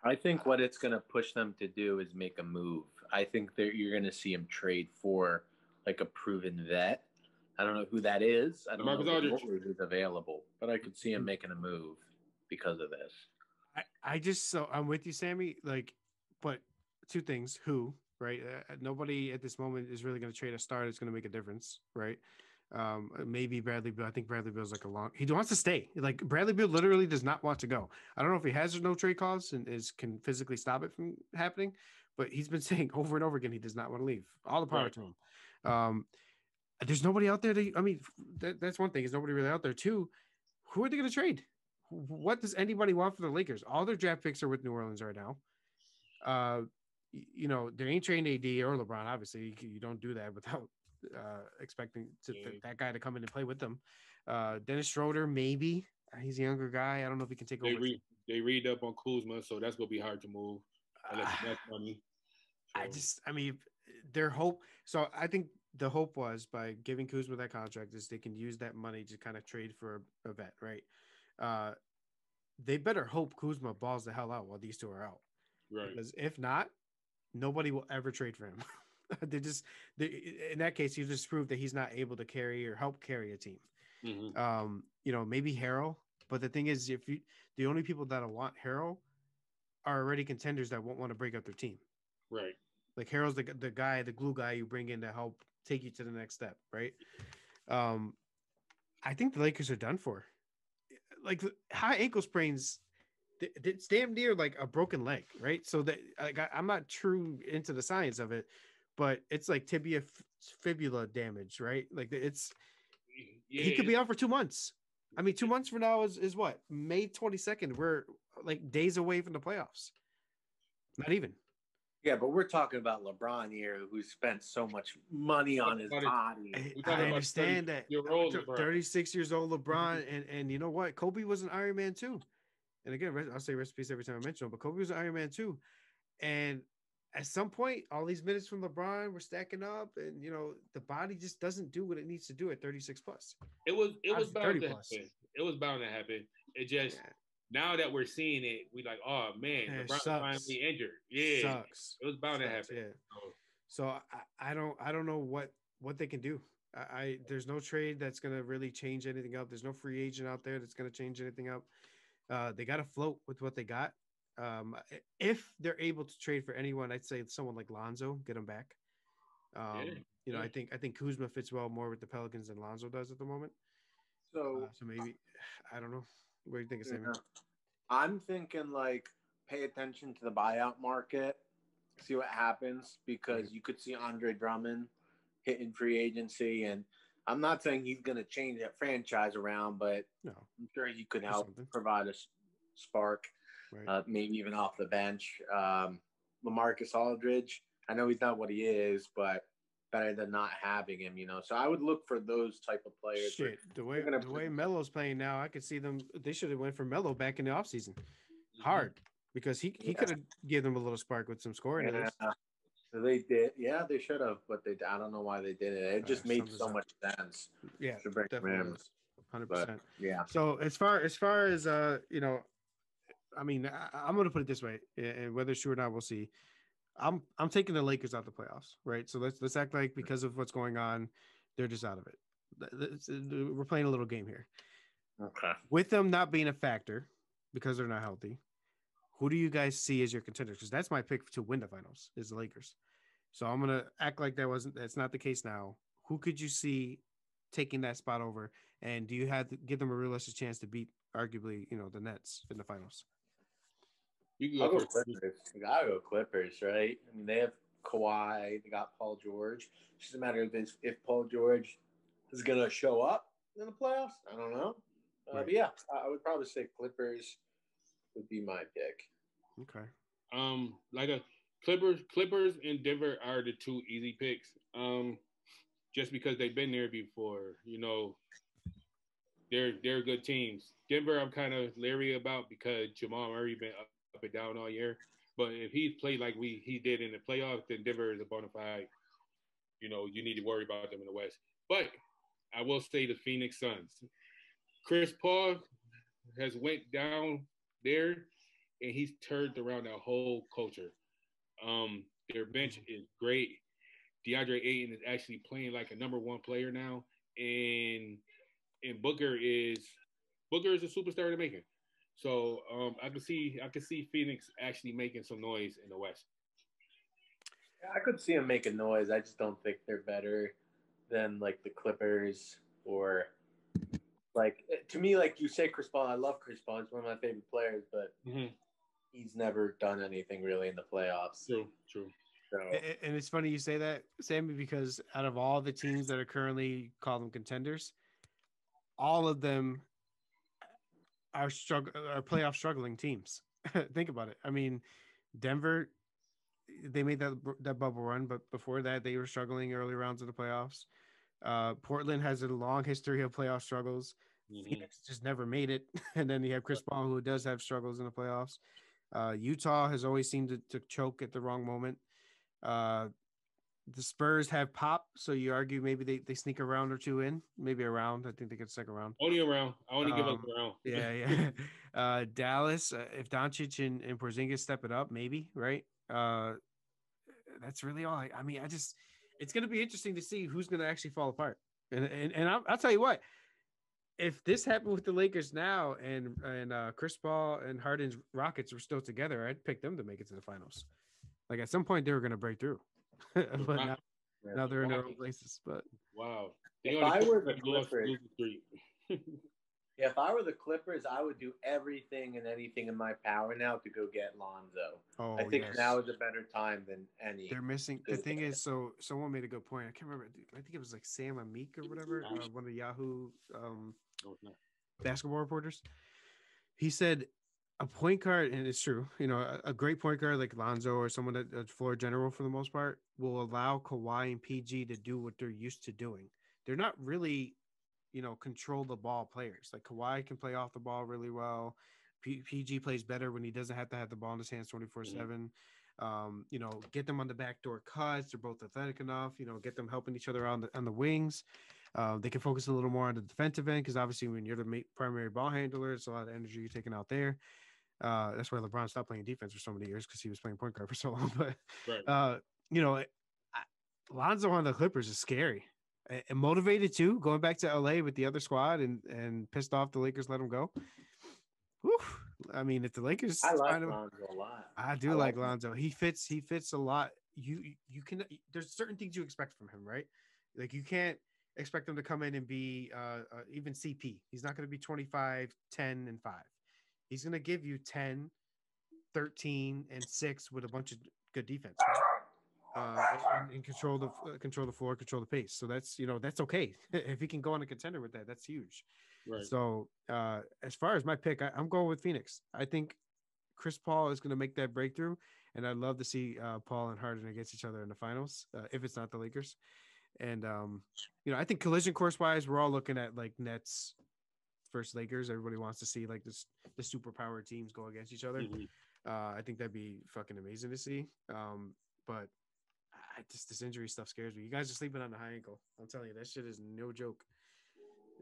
I think what it's going to push them to do is make a move. I think that you're going to see him trade for like a proven vet. I don't know who that is. I don't Marcus know Aldridge. who's available, but I could see him making a move because of this. I'm with you, Sammy. Like, but two things: who, right? Nobody at this moment is really going to trade a star that's going to make a difference, right? Maybe Bradley Beal. I think Bradley Beal's like he wants to stay. Like Bradley Beal literally does not want to go. I don't know if he has no trade clause and can physically stop it from happening, but he's been saying over and over again he does not want to leave. All the power to him. There's nobody out there that's one thing. Is nobody really out there? Two, who are they going to trade? What does anybody want for the Lakers? All their draft picks are with New Orleans right now. They ain't trading AD or LeBron. Obviously, you don't do that without expecting that guy to come in and play with them. Dennis Schroeder, maybe he's a younger guy. I don't know if he can take over. They read up on Kuzma, so that's gonna be hard to move unless that's money. So. Their hope. So I think the hope was by giving Kuzma that contract is they can use that money to kind of trade for a vet, right? They better hope Kuzma balls the hell out while these two are out, right? Because if not, nobody will ever trade for him. In that case, you just prove that he's not able to carry or help carry a team. Mm-hmm. Maybe Harrell, but the thing is, the only people that want Harrell are already contenders that won't want to break up their team. Right. Like Harrell's the guy, the glue guy you bring in to help take you to the next step, right? I think the Lakers are done for. Like high ankle sprains, it's damn near like a broken leg, right? So that I'm not true into the science of it, but it's like tibia fibula damage, right? Like he could be out for 2 months. I mean, 2 months from now is what? May 22nd. We're like days away from the playoffs. Not even. Yeah, but we're talking about LeBron here, who spent so much money on his body. I understand that. 36 years old LeBron, and you know what? Kobe was an Iron Man too. And again, I'll say rest in peace every time I mention him, but Kobe was an Iron Man too. And at some point, all these minutes from LeBron were stacking up, and the body just doesn't do what it needs to do at 36 plus. It was bound to happen. It was bound to happen. It just now that we're seeing it, we like, oh man, LeBron's finally injured. Yeah, sucks. It was bound to happen. Yeah. So I don't know what they can do. There's no trade that's gonna really change anything up. There's no free agent out there that's gonna change anything up. They got to float with what they got. If they're able to trade for anyone, I'd say someone like Lonzo, get him back. I think Kuzma fits well more with the Pelicans than Lonzo does at the moment. So maybe, I don't know. What do you think, Sammy? I'm thinking like pay attention to the buyout market, see what happens, because you could see Andre Drummond hitting free agency, and I'm not saying he's going to change that franchise around, but I'm sure he could help provide a spark, maybe even off the bench. LaMarcus Aldridge, I know he's not what he is, but better than not having him, So I would look for those type of players. Shit, the way Melo's playing now, I could see them. They should have went for Melo back in the offseason. Hard, because he could have given them a little spark with some scoring. They did. Yeah, they should have, but I don't know why they did it. It just made so much sense. Yeah, definitely. 100%. Yeah. So as far as I mean, I'm going to put it this way, and whether it's true or not, we'll see. I'm taking the Lakers out of the playoffs, right? So let's act like because of what's going on, they're just out of it. We're playing a little game here. Okay. With them not being a factor because they're not healthy, who do you guys see as your contenders? Because that's my pick to win the finals is the Lakers. So I'm gonna act like that's not the case now. Who could you see taking that spot over? And do you have to give them a realistic chance to beat arguably, the Nets in the finals? You can I'll go go first. Clippers. I gotta go Clippers, right? I mean, they have Kawhi, they got Paul George. It's just a matter of if Paul George is gonna show up in the playoffs. I don't know, Right. but yeah, I would probably say Clippers would be my pick. Okay. Like a Clippers and Denver are the two easy picks. Just because they've been there before, they're good teams. Denver, I'm kind of leery about because Jamal Murray been up and down all year. But if he's played like he did in the playoffs, then Denver is a bona fide. You need to worry about them in the West. But I will say the Phoenix Suns. Chris Paul has went down there, and he's turned around that whole culture. Their bench is great. DeAndre Ayton is actually playing like a number one player now, and Booker is a superstar in the making. So I can see Phoenix actually making some noise in the West. Yeah, I could see them making noise. I just don't think they're better than like the Clippers or like to me, like you say, Chris Paul. I love Chris Paul. He's one of my favorite players, but he's never done anything really in the playoffs. True. So, And it's funny you say that, Sammy, because out of all the teams that are currently call them contenders, all of them are playoff struggling teams. Think about it. I mean, Denver, they made that bubble run, but before that, they were struggling early rounds of the playoffs. Portland has a long history of playoff struggles. Phoenix just never made it, and then you have Chris Paul, who does have struggles in the playoffs. Utah has always seemed to choke at the wrong moment. The Spurs have pop, so you argue maybe they sneak a round or two in, maybe a round. I think they could stick around. Only a round. I only give up a round. Yeah. Dallas, if Doncic and Porzingis step it up, maybe, right? That's really all. I mean, it's going to be interesting to see who's going to actually fall apart. And I'll tell you what, if this happened with the Lakers now and Chris Paul and Harden's Rockets were still together, I'd pick them to make it to the finals. Like at some point they were going to break through. But now they're in their own places. But wow, if I were the Clippers, if I were the Clippers, I would do everything and anything in my power now to go get Lonzo. I think now is a better time than any. They're missing. The thing is, so someone made a good point. I can't remember. I think it was like Sam Amick or whatever, one of the Yahoo basketball reporters. He said a point guard, and it's true, a great point guard like Lonzo or someone that's floor general for the most part will allow Kawhi and PG to do what they're used to doing. They're not really, control the ball players. Like Kawhi can play off the ball really well. PG plays better when he doesn't have to have the ball in his hands 24/7. Get them on the backdoor cuts. They're both athletic enough. Get them helping each other on the wings. They can focus a little more on the defensive end because obviously when you're the primary ball handler, it's a lot of energy you're taking out there. That's why LeBron stopped playing defense for so many years because he was playing point guard for so long. But Lonzo on the Clippers is scary and motivated too. Going back to LA with the other squad and pissed off the Lakers let him go. Whew. I mean, if the Lakers, I like Lonzo a lot. I do like Lonzo. He fits a lot. You can. There's certain things you expect from him, right? Like you can't expect him to come in and be even CP. He's not going to be 25, 10, and 5. He's going to give you 10, 13, and 6 with a bunch of good defense, and control the floor, control the pace. So that's okay. If he can go on a contender with that, that's huge. Right. So as far as my pick, I'm going with Phoenix. I think Chris Paul is going to make that breakthrough, and I'd love to see Paul and Harden against each other in the finals if it's not the Lakers. And I think collision course wise, we're all looking at like Nets versus Lakers. Everybody wants to see like the superpower teams go against each other. I think that'd be fucking amazing to see. But this injury stuff scares me. You guys are sleeping on the high ankle. I'm telling you, that shit is no joke.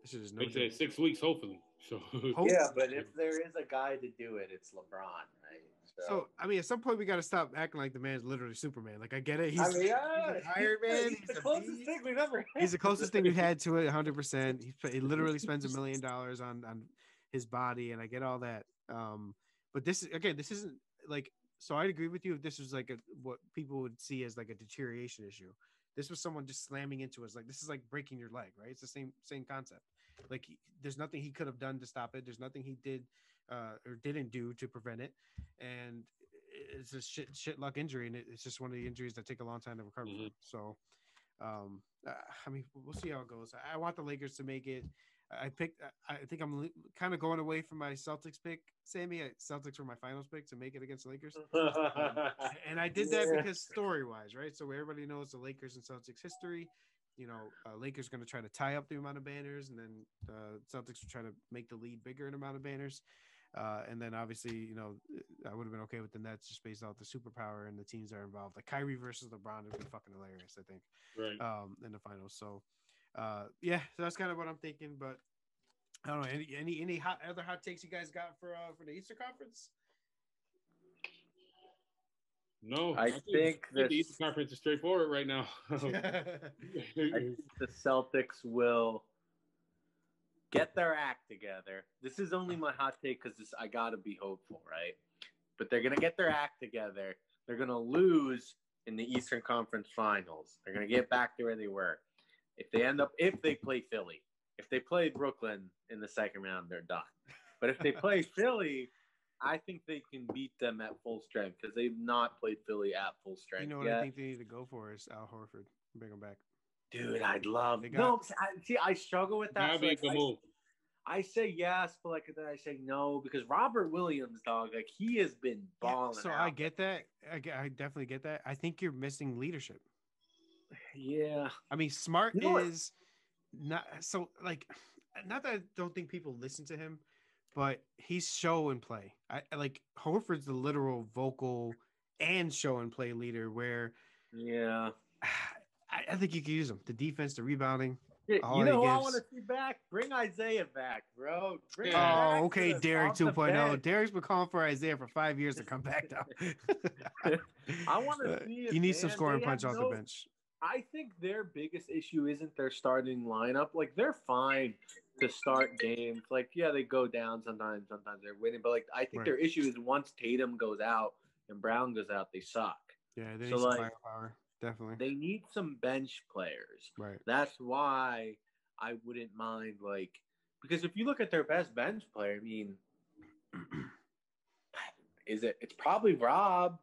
This shit is no joke. 6 weeks, hopefully. So yeah, but if there is a guy to do it, it's LeBron, right? So I mean, at some point we got to stop acting like the man's literally Superman. Like I get it. He's Iron Man. He's the closest thing we've ever had. He's the closest thing we've had to it, 100%. He literally spends $1 million on his body, and I get all that. But this isn't like So I'd agree with you if this was like what people would see as like a deterioration issue. This was someone just slamming into us. Like this is like breaking your leg, right? It's the same concept. Like there's nothing he could have done to stop it. There's nothing he did or didn't do to prevent it, and it's a shit luck injury, and it's just one of the injuries that take a long time to recover from. So, I mean, we'll see how it goes. I want the Lakers to make it. I think I'm kind of going away from my Celtics pick, Sammy. Celtics were my finals pick to make it against the Lakers, and I did that because story wise, right? So everybody knows the Lakers and Celtics history. Lakers going to try to tie up the amount of banners, and then Celtics will try to make the lead bigger in amount of banners. And then obviously, I would have been okay with the Nets just based off the superpower and the teams that are involved. Like Kyrie versus LeBron would be fucking hilarious, I think. Right. In the finals. So, so that's kind of what I'm thinking. But I don't know. Any other hot takes you guys got for the Eastern Conference? No, I think the Eastern Conference is straightforward right now. I think the Celtics will get their act together. This is only my hot take because I gotta be hopeful, right? But they're gonna get their act together. They're gonna lose in the Eastern Conference Finals. They're gonna get back to where they were. If they play Philly, if they play Brooklyn in the second round, they're done. But if they play Philly, I think they can beat them at full strength because they've not played Philly at full strength. You know what I think they need to go for is Al Horford. Bring him back. Dude, I'd love. I struggle with that. I say yes, but then I say no because Robert Williams, dog, he has been balling. So I get that. I definitely get that. I think you're missing leadership. Yeah. I mean, Smart is not so not that I don't think people listen to him, but he's show and play. I like Horford's the literal vocal and show and play leader where I think you can use him. The defense, the rebounding. Who I want to see back? Bring Isaiah back, bro. Okay, Derek 2.0. Derek's been calling for Isaiah for 5 years to come back now. I want to see it. You need some scoring punch off the bench. I think their biggest issue isn't their starting lineup. They're fine to start games. They go down sometimes they're winning. But I think their issue is once Tatum goes out and Brown goes out, they suck. Yeah, they need some firepower. Definitely. They need some bench players. Right. That's why I wouldn't mind because if you look at their best bench player, I mean, it's probably Rob.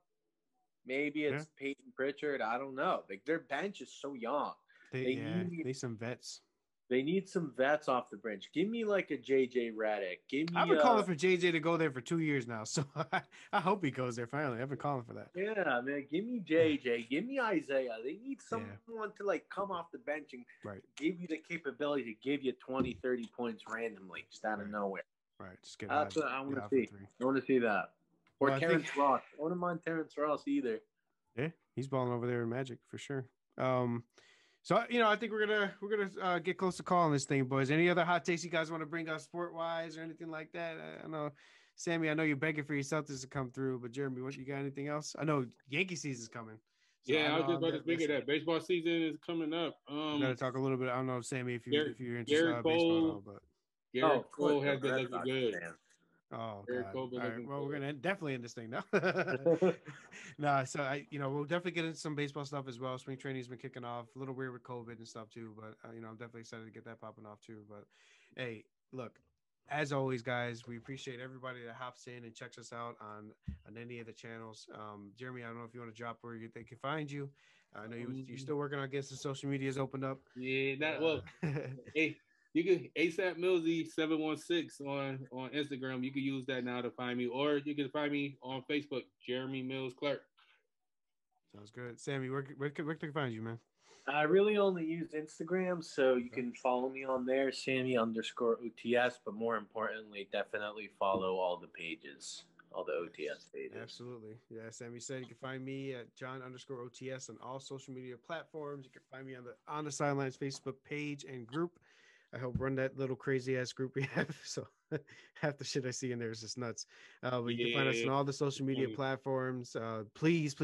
Maybe it's Peyton Pritchard. I don't know. Their bench is so young. They need some vets. They need some vets off the bench. Give me a JJ Redick. I've been calling for JJ to go there for 2 years now, so I hope he goes there finally. I've been calling for that. Yeah, man. Give me JJ. Give me Isaiah. They need someone to come off the bench and give you the capability to give you 20, 30 points randomly, just out of nowhere. Right. Just get That's what I want to see. I want to see that. Or Terrence Ross. I wouldn't mind Terrence Ross either. Yeah, he's balling over there in Magic for sure. So I think we're gonna get close to calling this thing, boys. Any other hot takes you guys want to bring up sport wise or anything like that? I know, Sammy. I know you're begging for your Celtics to come through, but Jeremy, what you got? Anything else? I know Yankee season's coming. So I was just about to speak of that. Baseball season is coming up. We gotta talk a little bit. I don't know, Sammy, if you're interested in baseball, but Garrett Cole has been looking good. Oh, God. All right. Well, we're gonna definitely end this thing now. So we'll definitely get into some baseball stuff as well. Spring training's been kicking off. A little weird with COVID and stuff too, but I'm definitely excited to get that popping off too. But hey, look, as always, guys, we appreciate everybody that hops in and checks us out on any of the channels. Jeremy, I don't know if you want to drop where they can find you. I know you're still working on getting the social medias opened up. Yeah, hey. You can ASAP Millsy 716 on Instagram. You can use that now to find me, or you can find me on Facebook, Jeremy Mills Clark. Sounds good, Sammy. Where can I find you, man? I really only use Instagram, so you can follow me on there, Sammy_OTS. But more importantly, definitely follow all the pages, all the OTS pages. Absolutely, yeah. Sammy said you can find me at John_OTS on all social media platforms. You can find me on the Sidelines Facebook page and group. I help run that little crazy ass group we have. So half the shit I see in there is just nuts. But you can find us on all the social media platforms. Please go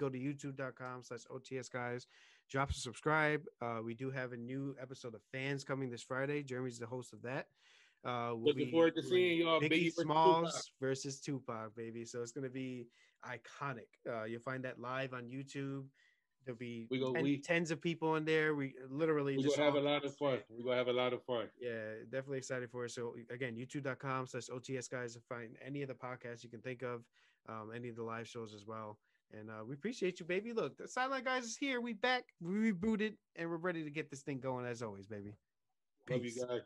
to youtube.com/OTS guys. Drop a subscribe. We do have a new episode of Fans coming this Friday. Jeremy's the host of that. We'll Looking be forward to doing seeing y'all. Biggie Biggie versus Tupac. Smalls versus Tupac, baby. So it's gonna be iconic. You'll find that live on YouTube. There'll be tens of people in there. We literally We're just gonna have a lot of fun. We're gonna have a lot of fun. Yeah, definitely excited for it. So again, youtube.com/OTS guys to find any of the podcasts you can think of, any of the live shows as well. And we appreciate you, baby. Look, the Sideline guys is here. We back, we rebooted, and we're ready to get this thing going as always, baby. Love you guys.